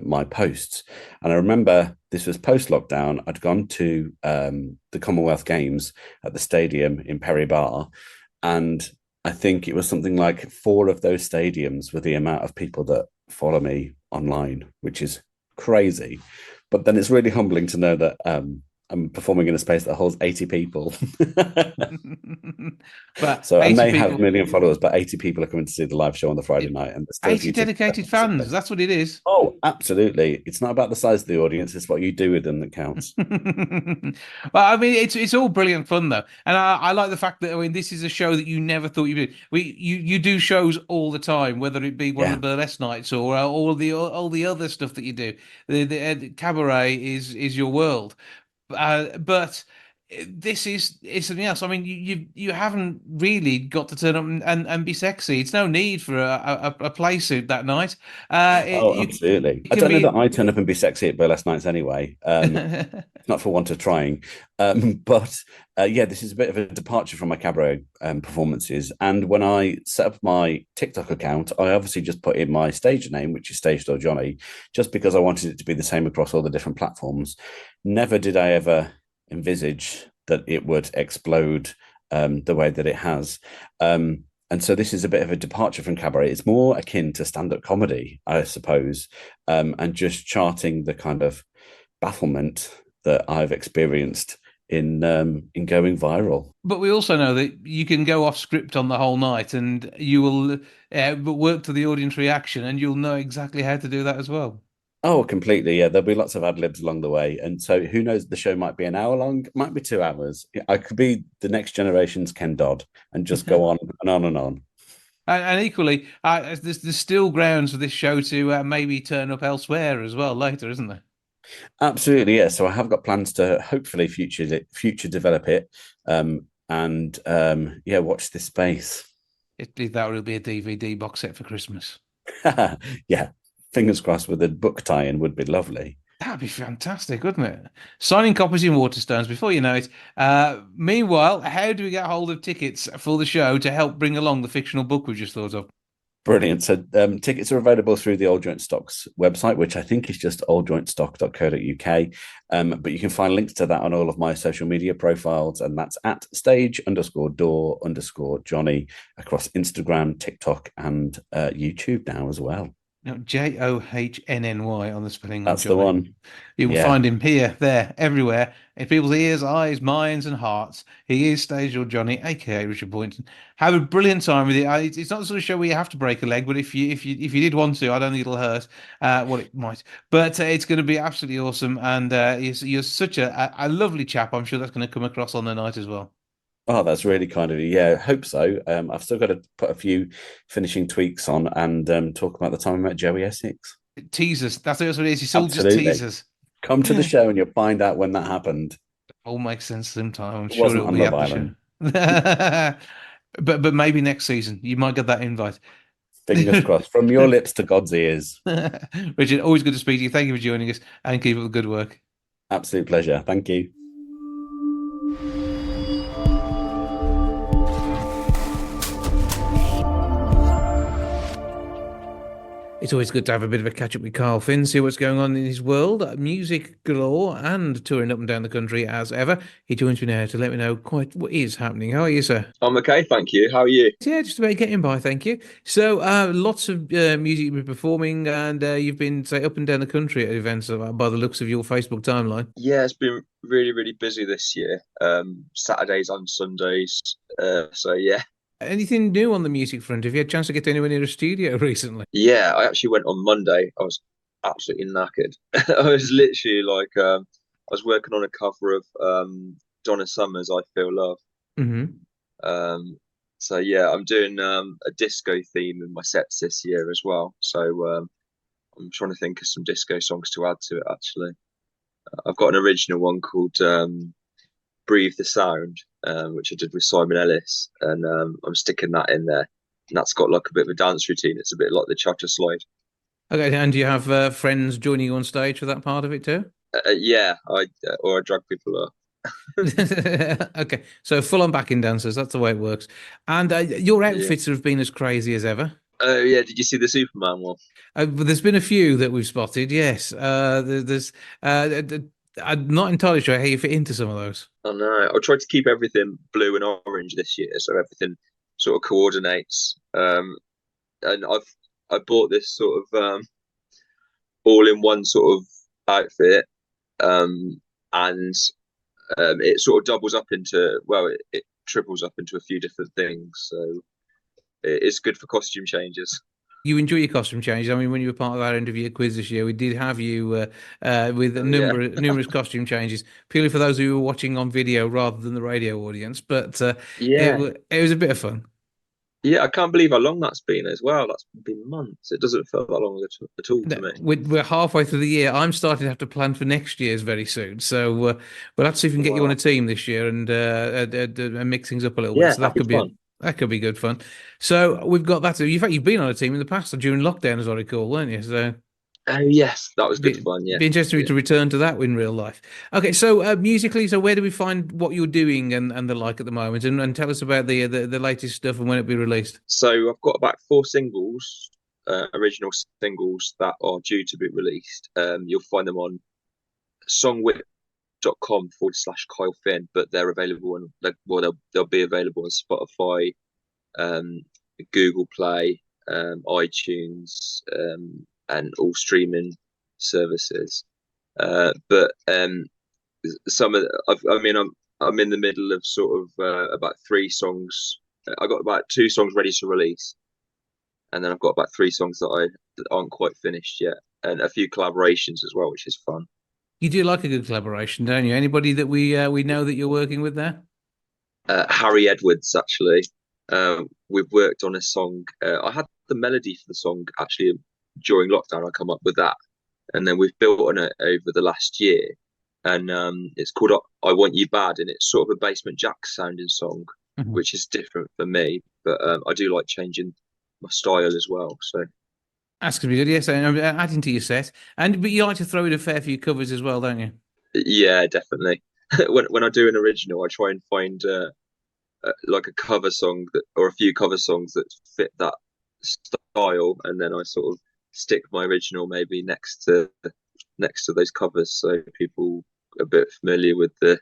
my posts. And I remember this was post lockdown. I'd gone to the Commonwealth Games at the stadium in Perry Bar. And I think it was something like 4 of those stadiums were the amount of people that follow me online, which is crazy. But then it's really humbling to know that I'm performing in a space that holds 80 people. But So I 80 may have a people, million followers, but 80 people are coming to see the live show on the Friday night, and there's still a 80 few tickets dedicated left. fans. That's what it is. Oh, absolutely. It's not about the size of the audience, it's what you do with them that counts. Well, I mean, it's all brilliant fun though, and I like the fact that I mean, this is a show that you never thought you'd do. You do shows all the time, whether it be one of Yeah. the burlesque nights or all the other stuff that you do. The cabaret is your world, but this is something else. I mean, you haven't really got to turn up and be sexy. It's no need for a play suit that night. Oh, absolutely. You I can don't know be. that I turn up and be sexy at burlesque nights anyway. Not for want of trying. But yeah, this is a bit of a departure from my cabaret performances. And when I set up my TikTok account, I obviously just put in my stage name, which is Stage Door Johnny, just because I wanted it to be the same across all the different platforms. Never did I ever envisage that it would explode the way that it has. And so this is a bit of a departure from cabaret. It's more akin to stand-up comedy, I suppose, and just charting the kind of bafflement that I've experienced in going viral. But we also know that you can go off script on the whole night, and you will work to the audience reaction, and you'll know exactly how to do that as well. Oh, completely. Yeah, there'll be lots of ad libs along the way. And so who knows, the show might be an hour long, might be 2 hours. I could be the next generation's Ken Dodd and just go on and on and on. And equally, there's still grounds for this show to maybe turn up elsewhere as well later, isn't there? Absolutely, yeah. So I have got plans to hopefully future develop it, and yeah, watch this space. That will be a DVD box set for Christmas. Yeah, fingers crossed with a book tie-in would be lovely. That'd be fantastic, wouldn't it? Signing copies in Waterstones before you know it. Meanwhile, how do we get hold of tickets for the show to help bring along the fictional book we've just thought of? Brilliant. So tickets are available through the Old Joint Stocks website, which I think is just oldjointstock.co.uk. But you can find links to that on all of my social media profiles, and that's at stage_door_Johnny across Instagram, TikTok, and YouTube now as well. No, JOHNNY on the spelling. That's the one. You will Yeah. find him here, there, everywhere, in people's ears, eyes, minds, and hearts. He is Stage Door Johnny, aka Richard Boynton. Have a brilliant time with it. It's not the sort of show where you have to break a leg, but if you did want to, I don't think it'll hurt. Well, it might, but it's going to be absolutely awesome. And you're such a lovely chap. I'm sure that's going to come across on the night as well. Oh, that's really kind of you. Yeah, hope so. I've still got to put a few finishing tweaks on and talk about the time I met Joey Essex. Teasers. That's what it is. It's all just Absolutely. teasers. Come to the show and you'll find out when that happened. All makes sense sometime. I'm It sure wasn't it'll on be Love at the Island. show. But maybe next season you might get that invite. Fingers crossed. From your lips to God's ears. Richard, always good to speak to you. Thank you for joining us and keep up the good work. Absolute pleasure. Thank you. It's always good to have a bit of a catch up with Carl Finn, see what's going on in his world, music galore, and touring up and down the country as ever. He joins me now to let me know quite what is happening. How are you, sir? I'm okay, thank you. How are you? Yeah, just about getting by, thank you. So, lots of music you've been performing, and you've been, say, up and down the country at events by the looks of your Facebook timeline. Yeah, it's been really, really busy this year. Saturdays and Sundays. So yeah. Anything new on the music front? Have you had a chance to get anywhere near a studio recently? Yeah, I actually went on Monday. I was absolutely knackered. I was literally like, I was working on a cover of Donna Summer's "I Feel Love." So yeah, I'm doing a disco theme in my sets this year as well. So I'm trying to think of some disco songs to add to it. Actually, I've got an original one called "Breathe the Sound," which I did with Simon Ellis, and I'm sticking that in there. And that's got like a bit of a dance routine. It's a bit like the Chatter Slide. Okay, and do you have friends joining you on stage for that part of it too? Yeah, I drag people up. Okay, so full on backing dancers. That's the way it works. And your outfits have been as crazy as ever. Oh yeah, did you see the Superman one? But there's been a few that we've spotted. Yes, there's. I'm not entirely sure how you fit into some of those. I know. I tried to keep everything blue and orange this year, so everything sort of coordinates. And I bought this sort of all-in-one sort of outfit, and it sort of doubles up into, well, it triples up into a few different things. So it's good for costume changes. You enjoy your costume changes. I mean, when you were part of our interview quiz this year, we did have you with numerous costume changes, purely for those who were watching on video rather than the radio audience. But it was a bit of fun. Yeah, I can't believe how long that's been as well. That's been months. It doesn't feel that long at all to me. We're halfway through the year. I'm starting to have to plan for next year's very soon. So we'll have to see if we can get you on a team this year and mix things up a little bit. So that could be fun. That could be good fun. So we've got that. In fact, you've been on a team in the past during lockdown, as I recall, weren't you? So. Yes, that was good fun. Yeah, be interesting to return to that in real life. Okay, so musically, so where do we find what you're doing and the like at the moment, and tell us about the latest stuff and when it'll be released. So I've got about 4 singles, original singles that are due to be released. You'll find them on songwhip.com/Kyle Finn, but they're available on they'll be available on Spotify, Google Play, iTunes, and all streaming services. But some of I'm in the middle of sort of about 3 songs. I got about 2 songs ready to release, and then I've got about 3 songs that aren't quite finished yet, and a few collaborations as well, which is fun. You do like a good collaboration, don't you? Anybody that we know that you're working with there? Harry Edwards, actually. We've worked on a song. I had the melody for the song actually during lockdown. I come up with that, and then we've built on it over the last year. And it's called "I Want You Bad," and it's sort of a Basement Jaxx sounding song, which is different for me. But I do like changing my style as well. So. That's going to be good, yes. And adding to your set. But you like to throw in a fair few covers as well, don't you? Yeah, definitely. when I do an original, I try and find like a cover song or a few cover songs that fit that style, and then I sort of stick my original maybe next to those covers, so people are a bit familiar with the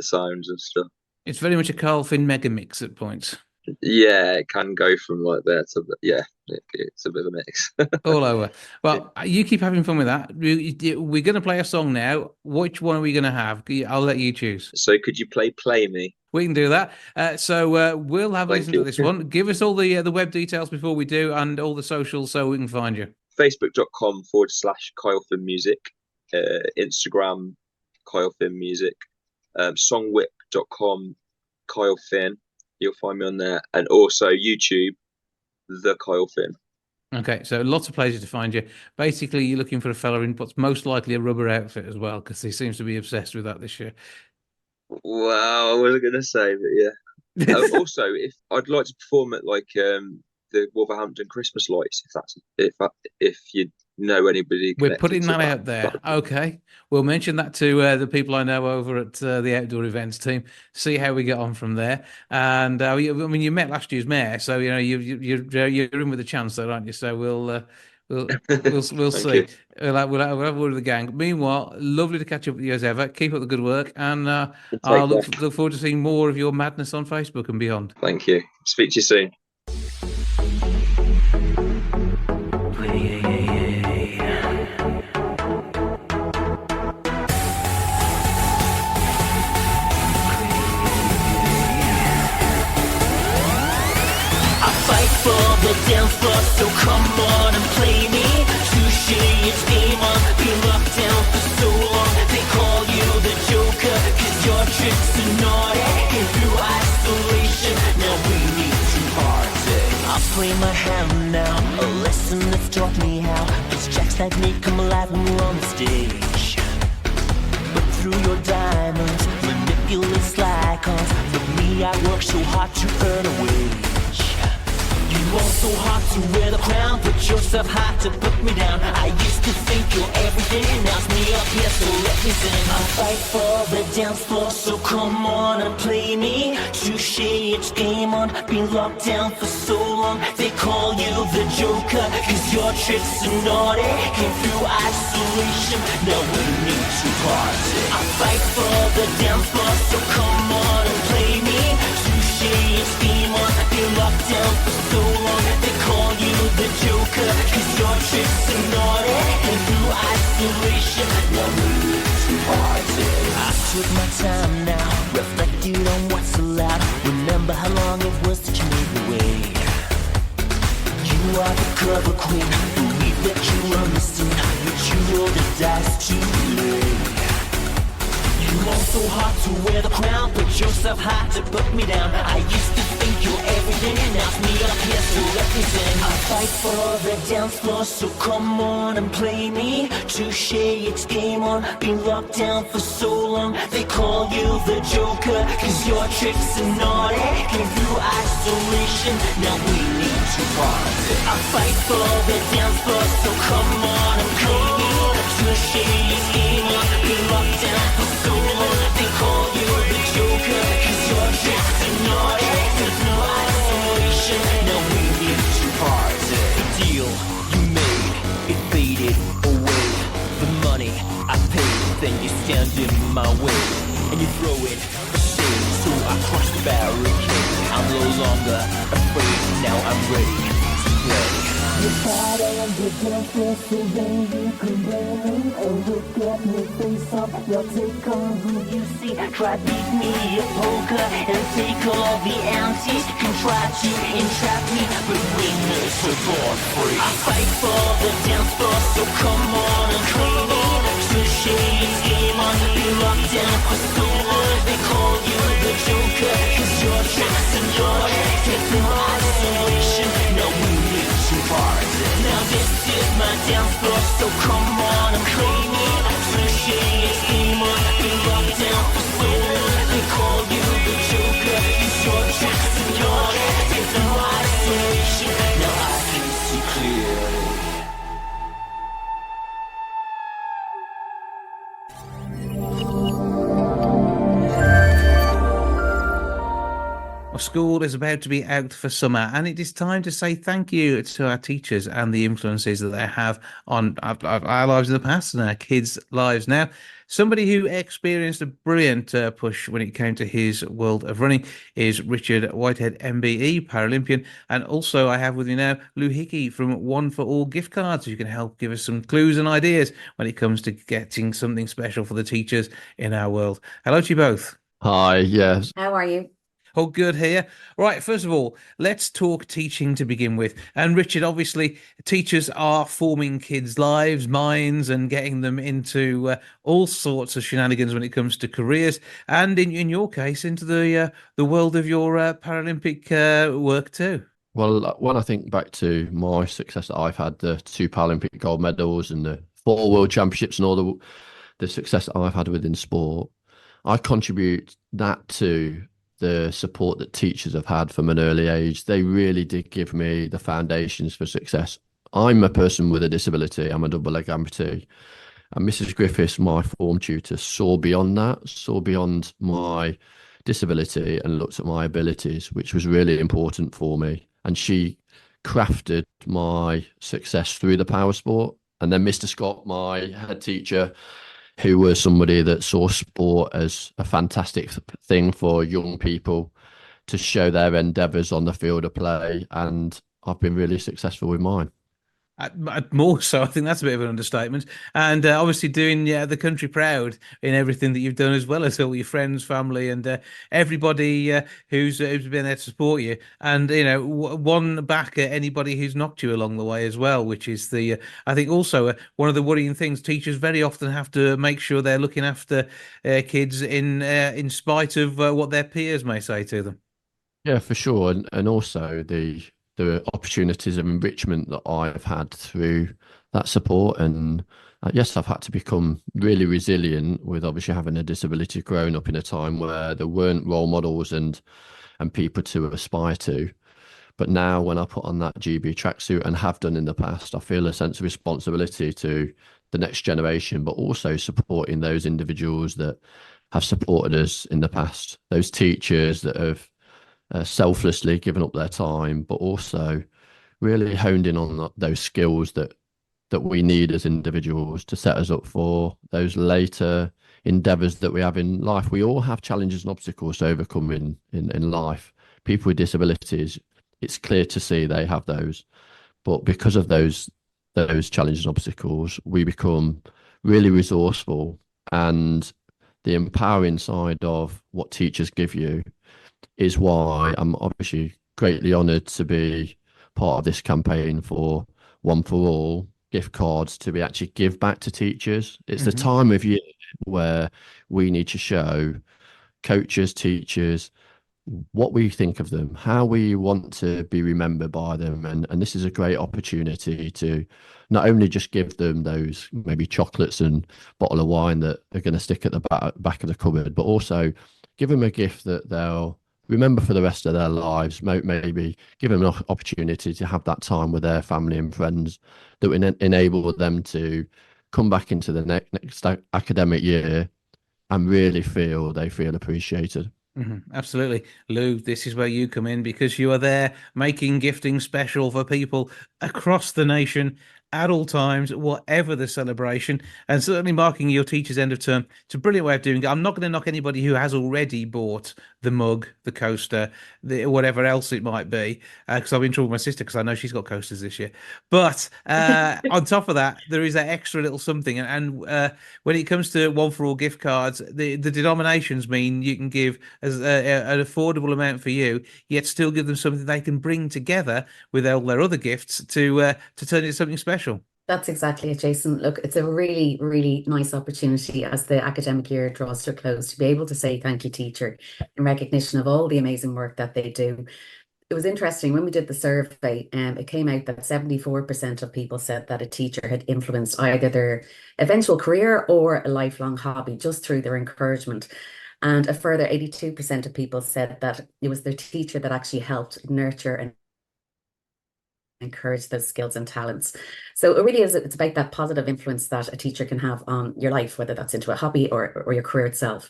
sounds and stuff. It's very much a Carl Finn mega mix at points. Yeah, it can go from like there to it's a bit of a mix. All over. Well, you keep having fun with that. We're going to play a song now. Which one are we going to have? I'll let you choose. So could you play Me? We can do that. So we'll have a listen to this one. Give us all the web details before we do, and all the socials so we can find you. Facebook.com/Kyle Finn Music, Instagram Kyle Finn Music, songwhip.com Kyle Finn. You'll find me on there, and also YouTube, the Kyle Finn. Okay, so lots of places to find you. Basically, you're looking for a fella in what's most likely a rubber outfit as well, because he seems to be obsessed with that this year. Wow, I wasn't going to say, but yeah. Also, if I'd like to perform at like the Wolverhampton Christmas lights. If you know anybody, we're putting that out there. Okay, we'll mention that to the people I know over at the outdoor events team. See how we get on from there. And I mean, you met last year's mayor, so you know you're in with a chance, though, aren't you? So we'll see. We'll have a word with the gang. Meanwhile, lovely to catch up with you as ever. Keep up the good work, and I'll look forward to seeing more of your madness on Facebook and beyond. Thank you. Speak to you soon. For the dance floor, so come on and play me. Touche, it's game on. Been locked down for so long. They call you the Joker, 'cause your tricks are naughty. And through isolation, now we need to party. I'll play my hand now, a lesson that's taught me how. 'Cause jacks like me come alive when we're on the stage. But through your diamonds, manipulate sly cons. For me, I work so hard to earn a wage. You want so hard to wear the crown, put yourself high to put me down. I used to think you're everything, now's me up here, so let me sing. I'll fight for the dance floor, so come on and play me. Touche, it's game on, been locked down for so long. They call you the Joker, 'cause your tricks are naughty. Came through isolation, now we need to party. I'll fight for the dance floor, so come on and play me. Touche, it's game on, been locked down for so long. They call you the Joker, 'cause your tricks are naughty. And through isolation, now we need to party. I took my time now, reflected on what's allowed. Remember how long it was that you made me wait. You are the cover queen, believe that you were missing, but you rolled the dice too late. You want so hard to wear the crown, put yourself high to put me down. I used to think you're everything, and now's me up here, so let me sing. I fight for the dance floor, so come on and play me. Touche, it's game on, been locked down for so long. They call you the Joker, 'cause your tricks are naughty. Came through isolation, now we need to party. I fight for the dance floor, so come on and play me. Touche, it's game on, been locked down for so long. They call you the Joker, 'cause your tricks are naughty. There's no isolation, now we need to party. The deal you made, it faded away. The money I paid, then you stand in my way. And you throw it shade, so I crush the barricade. I'm no longer afraid, now I'm ready to play. Your body on the dance floor, so then you can blame me. And look at me face up, now take on who you see. Try beat me a poker and take all the ounces. Can try to entrap me, but winners are born free. I fight for the dance floor, so come on and claim me. Touche, it's game on, be locked down for so long. They call you the Joker, 'cause your tricks are naughty. Take through isolation, now we need to party. Now this is my dance floor, so come on and claim me. Touche, it's game on, be locked down for so long. They call you the Joker, 'cause your tricks are naughty. Take through isolation, now I can see clearly. School is about to be out for summer, and it is time to say thank you to our teachers and the influences that they have on our lives in the past and our kids' lives now. Somebody who experienced a brilliant push when it came to his world of running is Richard Whitehead MBE, Paralympian. And also I have with me now Lou Hickey from One for All gift cards, who can help give us some clues and ideas when it comes to getting something special for the teachers in our world. Hello to you both. Hi, yes. How are you? Oh, good here. Right, first of all, let's talk teaching to begin with. And Richard, obviously, teachers are forming kids' lives, minds, and getting them into all sorts of shenanigans when it comes to careers, and in your case, into the world of your Paralympic work too. Well, when I think back to my success that I've had, the 2 Paralympic gold medals and the 4 World Championships and all the success that I've had within sport, I contribute that to the support that teachers have had from an early age. They really did give me the foundations for success. I'm a person with a disability. I'm a double leg amputee. And Mrs. Griffiths, my form tutor, saw beyond that, saw beyond my disability and looked at my abilities, which was really important for me. And she crafted my success through the power sport. And then Mr. Scott, my head teacher, who was somebody that saw sport as a fantastic thing for young people to show their endeavours on the field of play. And I've been really successful with mine. More so, I think that's a bit of an understatement. And obviously doing the country proud in everything that you've done, as well as all your friends, family, and everybody who's been there to support you. And one back at anybody who's knocked you along the way as well, which is I think also one of the worrying things. Teachers very often have to make sure they're looking after kids in spite of what their peers may say to them. Yeah, for sure. And also the opportunities of enrichment that I've had through that support. And yes, I've had to become really resilient with obviously having a disability, growing up in a time where there weren't role models and people to aspire to. But now when I put on that GB tracksuit, and have done in the past, I feel a sense of responsibility to the next generation, but also supporting those individuals that have supported us in the past, those teachers that have selflessly given up their time, but also really honed in on those skills that we need as individuals to set us up for those later endeavours that we have in life. We all have challenges and obstacles to overcome in life. People with disabilities, it's clear to see they have those, but because of those challenges and obstacles, we become really resourceful. And the empowering side of what teachers give you is why I'm obviously greatly honoured to be part of this campaign for One for All gift cards to be actually give back to teachers. It's the time of year where we need to show coaches, teachers, what we think of them, how we want to be remembered by them. And this is a great opportunity to not only just give them those maybe chocolates and bottle of wine that are going to stick at the back of the cupboard, but also give them a gift that they'll remember for the rest of their lives. Maybe give them an opportunity to have that time with their family and friends that will enable them to come back into the next academic year and really feel appreciated. Absolutely. Lou, this is where you come in, because you are there making gifting special for people across the nation at all times, whatever the celebration, and certainly marking your teacher's end of term. It's a brilliant way of doing it. I'm not going to knock anybody who has already bought the mug, the coaster, whatever else it might be, because I've been in trouble with my sister because I know she's got coasters this year. But on top of that, there is that extra little something. And when it comes to One for All gift cards, the denominations mean you can give as an affordable amount for you, yet still give them something they can bring together with all their other gifts to turn it into something special. That's exactly it, Jason. Look, it's a really, really nice opportunity as the academic year draws to a close to be able to say thank you, teacher, in recognition of all the amazing work that they do. It was interesting when we did the survey, it came out that 74% of people said that a teacher had influenced either their eventual career or a lifelong hobby just through their encouragement. And a further 82% of people said that it was their teacher that actually helped nurture and encourage those skills and talents. So it really is, it's about that positive influence that a teacher can have on your life, whether that's into a hobby or your career itself.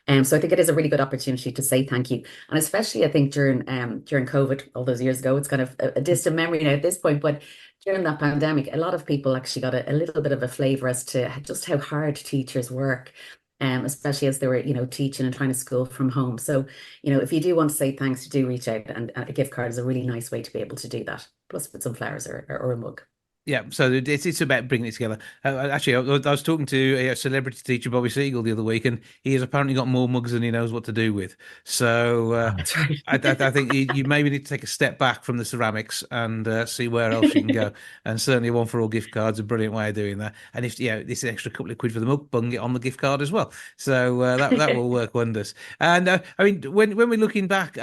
So I think it is a really good opportunity to say thank you. And especially I think during COVID, all those years ago, it's kind of a distant memory now at this point, but during that pandemic, a lot of people actually got a little bit of a flavour as to just how hard teachers work. Especially as they were, teaching and trying to school from home. So, if you do want to say thanks, do reach out, and a gift card is a really nice way to be able to do that. Plus with some flowers or a mug. Yeah, so it's about bringing it together. Actually, I was talking to a celebrity teacher, Bobby Siegel, the other week, and he has apparently got more mugs than he knows what to do with. So That's right. I think you maybe need to take a step back from the ceramics and see where else you can go. And certainly One for All gift cards, a brilliant way of doing that. And if this is extra couple of quid for the mug, bung it on the gift card as well. So that will work wonders. And I mean, when we're looking back,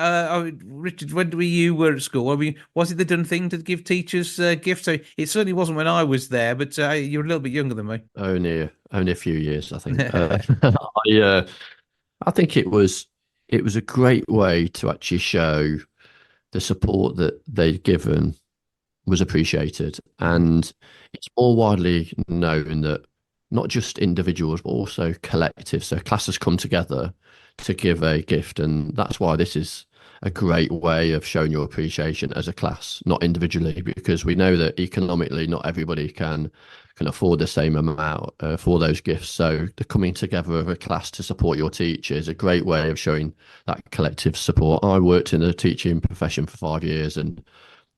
Richard, when you were at school, I mean, was it the done thing to give teachers gifts? So it certainly wasn't when I was there, but you're a little bit younger than me. Only a few years, I think. I think it was it was a great way to actually show the support that they'd given was appreciated. And it's more widely known that not just individuals, but also collectives. So classes come together to give a gift. And that's why this is a great way of showing your appreciation as a class, not individually, because we know that economically not everybody can afford the same amount for those gifts. So the coming together of a class to support your teacher is a great way of showing that collective support. I worked in the teaching profession for 5 years, and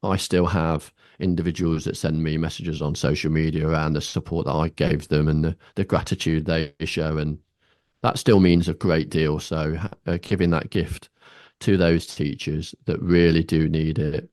I still have individuals that send me messages on social media around the support that I gave them and the gratitude they show. And that still means a great deal. So giving that gift to those teachers that really do need it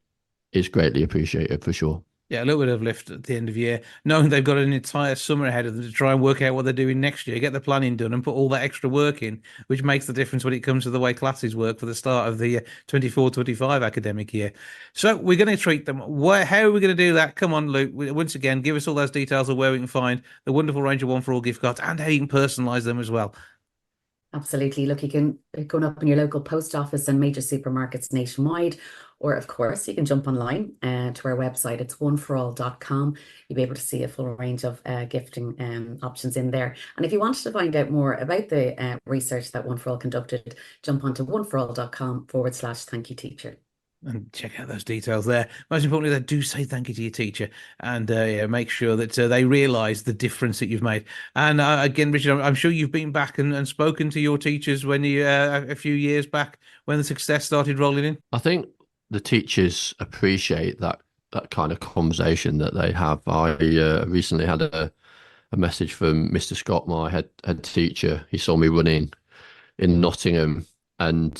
is greatly appreciated for sure. Yeah, a little bit of lift at the end of the year, knowing they've got an entire summer ahead of them to try and work out what they're doing next year, get the planning done and put all that extra work in, which makes the difference when it comes to the way classes work for the start of the 24-25 academic year. So we're going to treat them. How are we going to do that? Come on, Luke. Once again, give us all those details of where we can find the wonderful range of One for All gift cards and how you can personalise them as well. Absolutely. Look, you can go up in your local post office and major supermarkets nationwide, or of course, you can jump online to our website. It's oneforall.com. You'll be able to see a full range of gifting options in there. And if you wanted to find out more about the research that One for All conducted, jump onto oneforall.com/thank you teacher. And check out those details there. Most importantly, they do say thank you to your teacher, and make sure that they realise the difference that you've made. And again, Richard, I'm sure you've been back and spoken to your teachers when you a few years back when the success started rolling in. I think the teachers appreciate that kind of conversation that they have. I recently had a message from Mr. Scott, my head teacher. He saw me running in Nottingham, and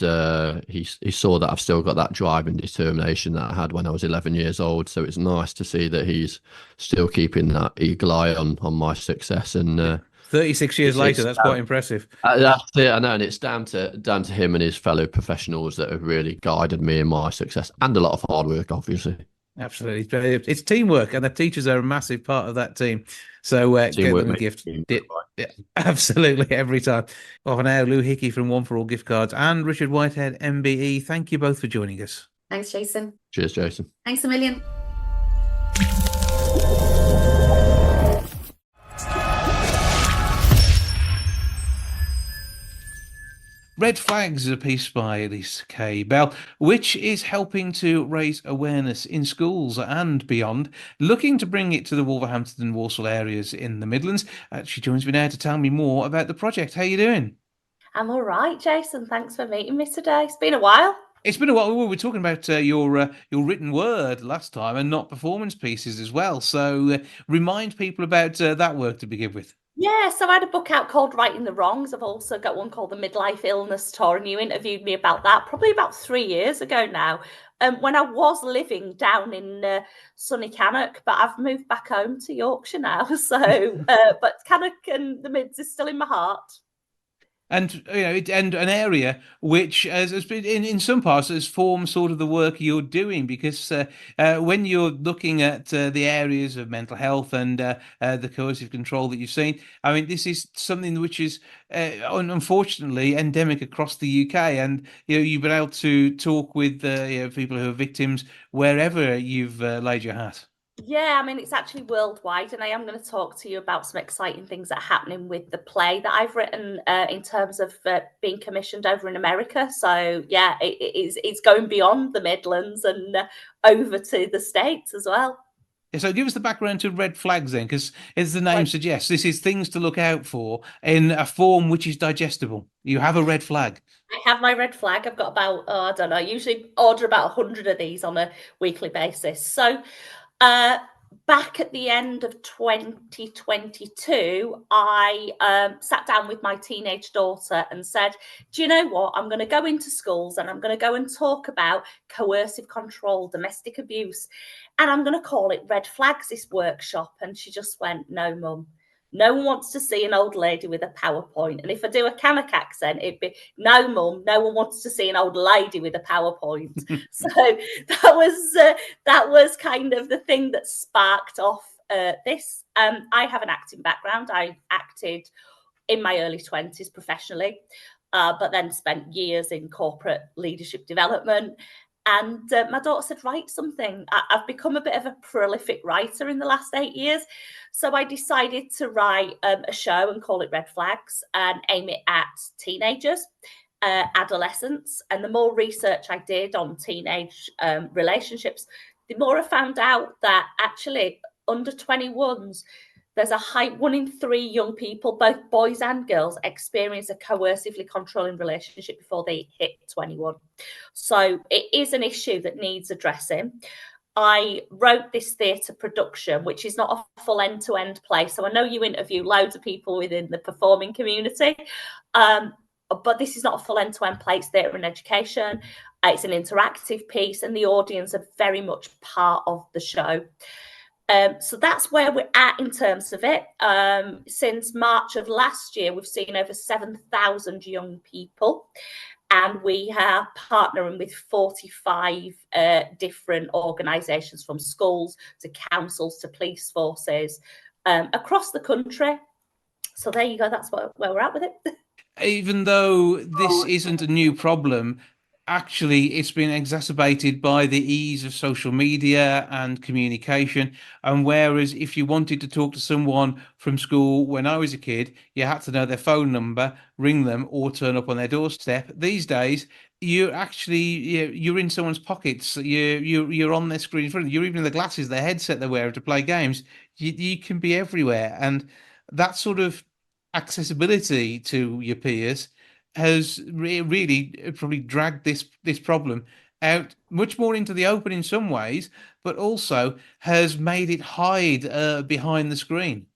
he saw that I've still got that drive and determination that I had when I was 11 years old. So it's nice to see that he's still keeping that eagle eye on my success. And 36 years later, that's quite impressive. That's it, I know, and it's down to him and his fellow professionals that have really guided me in my success, and a lot of hard work, obviously. Absolutely, it's teamwork, and the teachers are a massive part of that team. So get them a gift. Yeah, absolutely, every time. Well, for now, Lou Hickey from One for All gift cards and Richard Whitehead MBE. Thank you both for joining us. Thanks, Jason. Cheers, Jason. Thanks a million. Red Flags is a piece by Elise K. Bell, which is helping to raise awareness in schools and beyond, looking to bring it to the Wolverhampton and Walsall areas in the Midlands. She joins me now to tell me more about the project. How are you doing? I'm all right, Jason. Thanks for meeting me today. It's been a while. It's been a while. We were talking about your written word last time and not performance pieces as well. So remind people about that work to begin with. Yeah, so I had a book out called Writing the Wrongs. I've also got one called The Midlife Illness Tour, and you interviewed me about that probably about 3 years ago now, when I was living down in sunny Cannock, but I've moved back home to Yorkshire now. So, but Cannock and the Mids is still in my heart. And and an area which has been in some parts has formed sort of the work you're doing, because when you're looking at the areas of mental health and the coercive control that you've seen, I mean, this is something which is unfortunately endemic across the UK, and you've been able to talk with people who are victims wherever you've laid your hat. Yeah, I mean, it's actually worldwide, and I am going to talk to you about some exciting things that are happening with the play that I've written in terms of being commissioned over in America. So, yeah, it's going beyond the Midlands and over to the States as well. Yeah, so give us the background to Red Flags then, because as the name suggests, this is things to look out for in a form which is digestible. You have a red flag. I have my red flag. I've got about, I don't know, I usually order about 100 of these on a weekly basis. So, back at the end of 2022, I sat down with my teenage daughter and said, do you know what? I'm going to go into schools and I'm going to go and talk about coercive control, domestic abuse, and I'm going to call it Red Flags, this workshop. And she just went, no, Mum. No one wants to see an old lady with a PowerPoint. And if I do a Cannock accent, it'd be, no, Mum, no one wants to see an old lady with a PowerPoint. So that was kind of the thing that sparked off this. I have an acting background. I acted in my early 20s professionally. but then spent years in corporate leadership development. And my daughter said, write something. I've become a bit of a prolific writer in the last 8 years. So I decided to write a show and call it Red Flags and aim it at teenagers, adolescents. And the more research I did on teenage relationships, the more I found out that actually under 21s, there's a high 1 in 3 young people, both boys and girls, experience a coercively controlling relationship before they hit 21. So it is an issue that needs addressing. I wrote this theatre production, which is not a full end-to-end play. So I know you interview loads of people within the performing community, but this is not a full end-to-end play. It's theatre and education. It's an interactive piece, and the audience are very much part of the show. So that's where we're at in terms of it. Since March of last year, we've seen over 7,000 young people, and we are partnering with 45 different organisations, from schools to councils to police forces across the country. So there you go. That's where we're at with it. Even though this isn't a new problem, actually it's been exacerbated by the ease of social media and communication. And whereas if you wanted to talk to someone from school when I was a kid, you had to know their phone number, ring them, or turn up on their doorstep, these days you're in someone's pockets. You're on their screen in front of you. You're even in the glasses, their headset they're wearing to play games. You can be everywhere, and that sort of accessibility to your peers has really probably dragged this problem out much more into the open in some ways, but also has made it hide behind the screen.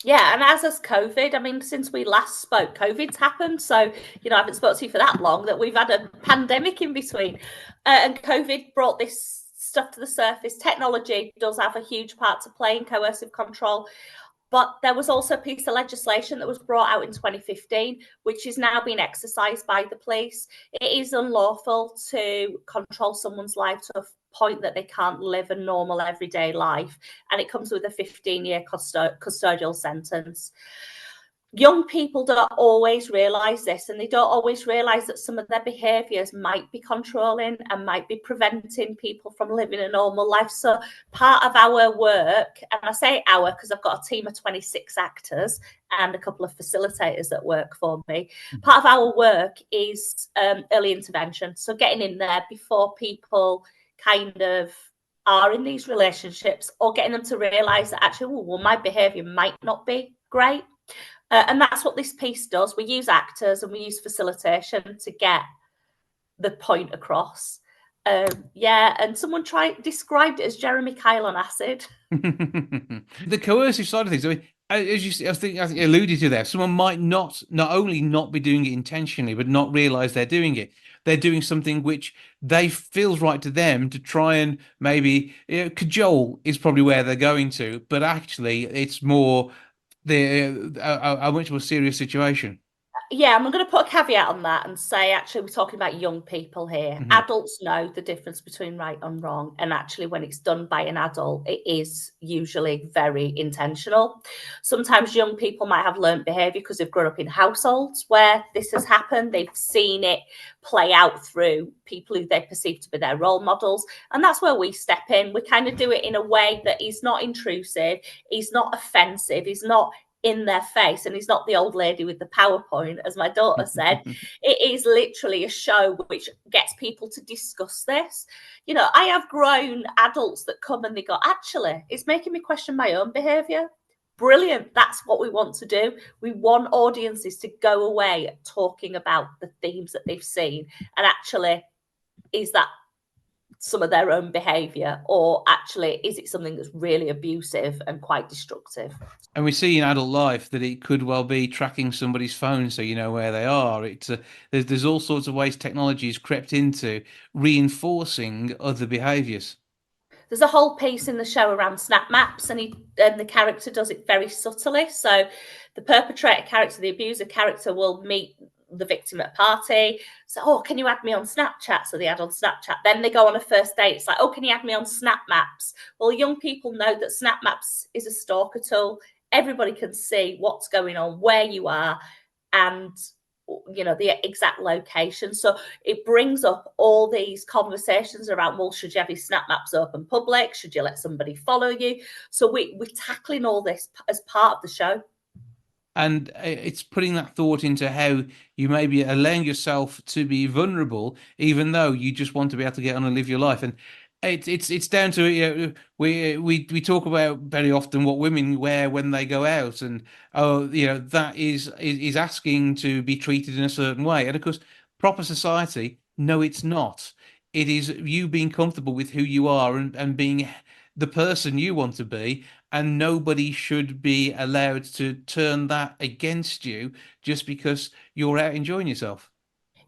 Yeah, and as has COVID, I mean, since we last spoke, COVID's happened. So, I haven't spoken to you for that long, that we've had a pandemic in between. And COVID brought this stuff to the surface. Technology does have a huge part to play in coercive control. But there was also a piece of legislation that was brought out in 2015, which is now being exercised by the police. It is unlawful to control someone's life to a point that they can't live a normal everyday life. And it comes with a 15-year custodial sentence. Young people don't always realise this, and they don't always realise that some of their behaviours might be controlling and might be preventing people from living a normal life. So part of our work, and I say our because I've got a team of 26 actors and a couple of facilitators that work for me, part of our work is early intervention. So getting in there before people kind of are in these relationships, or getting them to realise that actually, well, my behaviour might not be great. And that's what this piece does. We use actors and we use facilitation to get the point across. And someone described it as Jeremy Kyle on acid. The coercive side of things, I mean, as you alluded to there, someone might not only not be doing it intentionally, but not realise they're doing it. They're doing something which they feels right to them to try and maybe cajole is probably where they're going to, but actually it's more a much more serious situation. Yeah, I'm going to put a caveat on that and say, actually, we're talking about young people here. Mm-hmm. Adults know the difference between right and wrong. And actually, when it's done by an adult, it is usually very intentional. Sometimes young people might have learned behaviour because they've grown up in households where this has happened. They've seen it play out through people who they perceive to be their role models. And that's where we step in. We kind of do it in a way that is not intrusive, is not offensive, is not in their face, and he's not the old lady with the PowerPoint, as my daughter said. It is literally a show which gets people to discuss this. I have grown adults that come and they go, actually, it's making me question my own behaviour. Brilliant. That's what we want to do. We want audiences to go away talking about the themes that they've seen, and actually, is that some of their own behaviour, or actually is it something that's really abusive and quite destructive? And we see in adult life that it could well be tracking somebody's phone so you know where they are. There's all sorts of ways technology has crept into reinforcing other behaviours. There's a whole piece in the show around snap maps, and the character does it very subtly. So the perpetrator character, the abuser character, will meet the victim at a party. So, oh, can you add me on Snapchat? So they add on Snapchat. Then they go on a first date. It's like, oh, can you add me on Snap Maps? Well, young people know that Snap Maps is a stalker tool. Everybody can see what's going on, where you are, and the exact location. So it brings up all these conversations around, well, should you have your snap maps open public? Should you let somebody follow you? So we're tackling all this as part of the show. And it's putting that thought into how you may be allowing yourself to be vulnerable, even though you just want to be able to get on and live your life. And it's down to, we talk about very often what women wear when they go out, and that is asking to be treated in a certain way. And of course, proper society, no, it's not. It is you being comfortable with who you are, and being the person you want to be, and nobody should be allowed to turn that against you just because you're out enjoying yourself.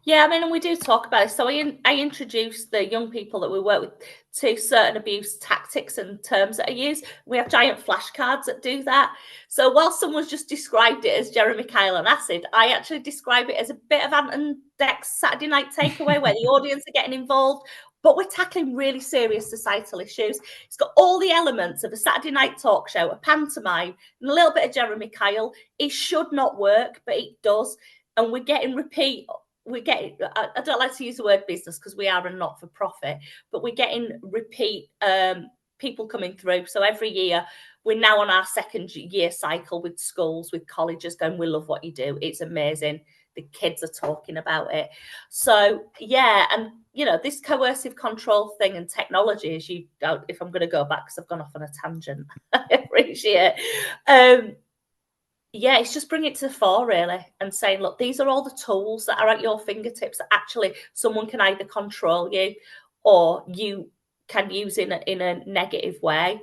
Yeah, I mean, and we do talk about it. So I introduce the young people that we work with to certain abuse tactics and terms that are used. We have giant flashcards that do that. So while someone's just described it as Jeremy Kyle and acid, I actually describe it as a bit of Ant and Dec's Saturday Night Takeaway where the audience are getting involved, but we're tackling really serious societal issues. It's got all the elements of a Saturday night talk show, a pantomime, and a little bit of Jeremy Kyle. It should not work, but it does. And we're getting repeat. I don't like to use the word business because we are a not-for-profit, but we're getting repeat people coming through. So every year, we're now on our second year cycle with schools, with colleges going, we love what you do. It's amazing. The kids are talking about it. So, yeah, and, this coercive control thing and technology, if I'm going to go back because I've gone off on a tangent, I appreciate it. Yeah, it's just bringing it to the fore, really, and saying, look, these are all the tools that are at your fingertips that actually someone can either control you or you can use in a negative way.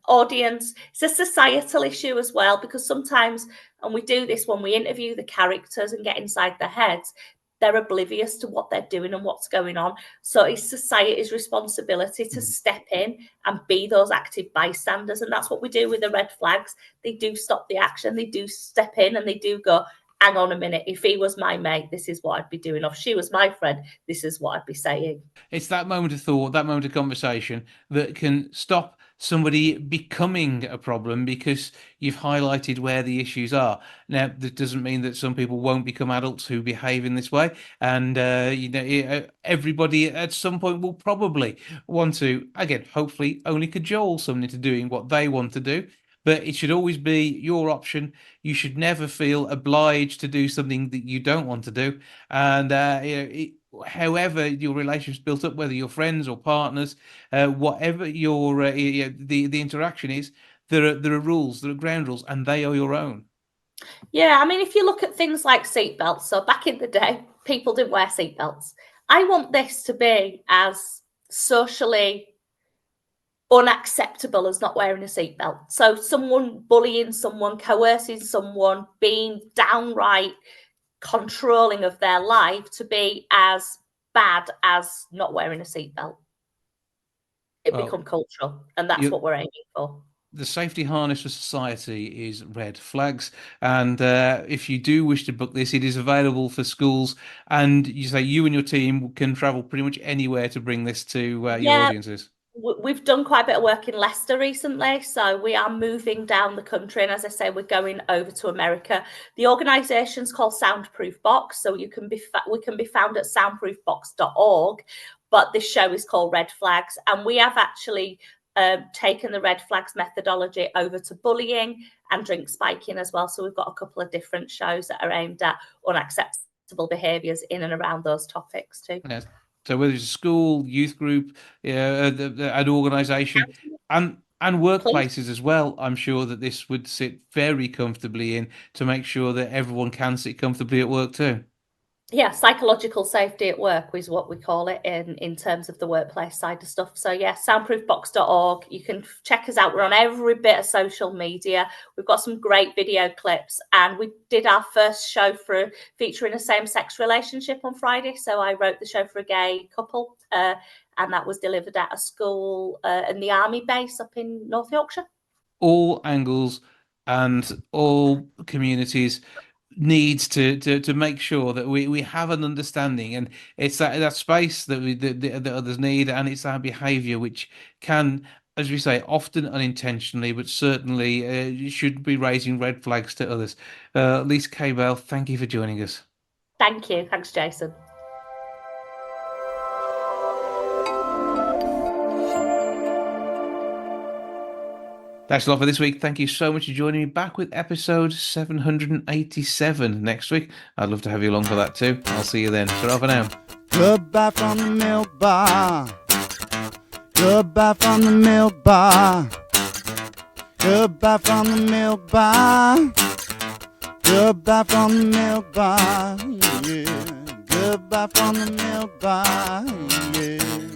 Audience, it's a societal issue as well, because sometimes, and we do this when we interview the characters and get inside their heads, they're oblivious to what they're doing and what's going on. So it's society's responsibility to step in and be those active bystanders. And that's what we do with the red flags. They do stop the action. They do step in and they do go, hang on a minute. If he was my mate, this is what I'd be doing. Or if she was my friend, this is what I'd be saying. It's that moment of thought, that moment of conversation that can stop somebody becoming a problem because you've highlighted where the issues are. Now, that doesn't mean that some people won't become adults who behave in this way. And, everybody at some point will probably want to, again, hopefully only cajole somebody into doing what they want to do. But it should always be your option. You should never feel obliged to do something that you don't want to do. And, however your relationship's built up, whether you're friends or partners, whatever your the interaction is, there are rules, there are ground rules, and they are your own. Yeah, I mean, if you look at things like seatbelts, so back in the day, people didn't wear seatbelts. I want this to be as socially unacceptable as not wearing a seatbelt. So someone bullying someone, coercing someone, being downright controlling of their life to be as bad as not wearing a seatbelt. It become cultural, and that's what we're aiming for. The safety harness for society is red flags, and if you do wish to book this, it is available for schools, and you say you and your team can travel pretty much anywhere to bring this to your audiences. We've done quite a bit of work in Leicester recently, so we are moving down the country, and as I say, we're going over to America. The organisation's called Soundproof Box, so we can be found at soundproofbox.org, but this show is called Red Flags, and we have actually taken the red flags methodology over to bullying and drink spiking as well. So we've got a couple of different shows that are aimed at unacceptable behaviours in and around those topics too. Yes. So whether it's a school, youth group, an organisation, and workplaces as well, I'm sure that this would sit very comfortably in to make sure that everyone can sit comfortably at work too. Yeah, psychological safety at work is what we call it in terms of the workplace side of stuff. So yeah, soundproofbox.org. You can check us out. We're on every bit of social media. We've got some great video clips, and we did our first show featuring a same-sex relationship on Friday. So I wrote the show for a gay couple, and that was delivered at a school in the army base up in North Yorkshire. All angles and all communities needs to make sure that we have an understanding, and it's that space that that others need, and it's our behavior which can, as we say, often unintentionally, but certainly should be raising red flags to others. Lisa Cabell, thank you for joining us. Thank you. Thanks, Jason. That's a lot for this week. Thank you so much for joining me. Back with episode 787 next week. I'd love to have you along for that too. I'll see you then. Ta-ra for now. Goodbye from the milk bar. Goodbye from the milk bar. Goodbye from the milk bar. Goodbye from the milk bar. Yeah. Goodbye from the milk bar. Yeah.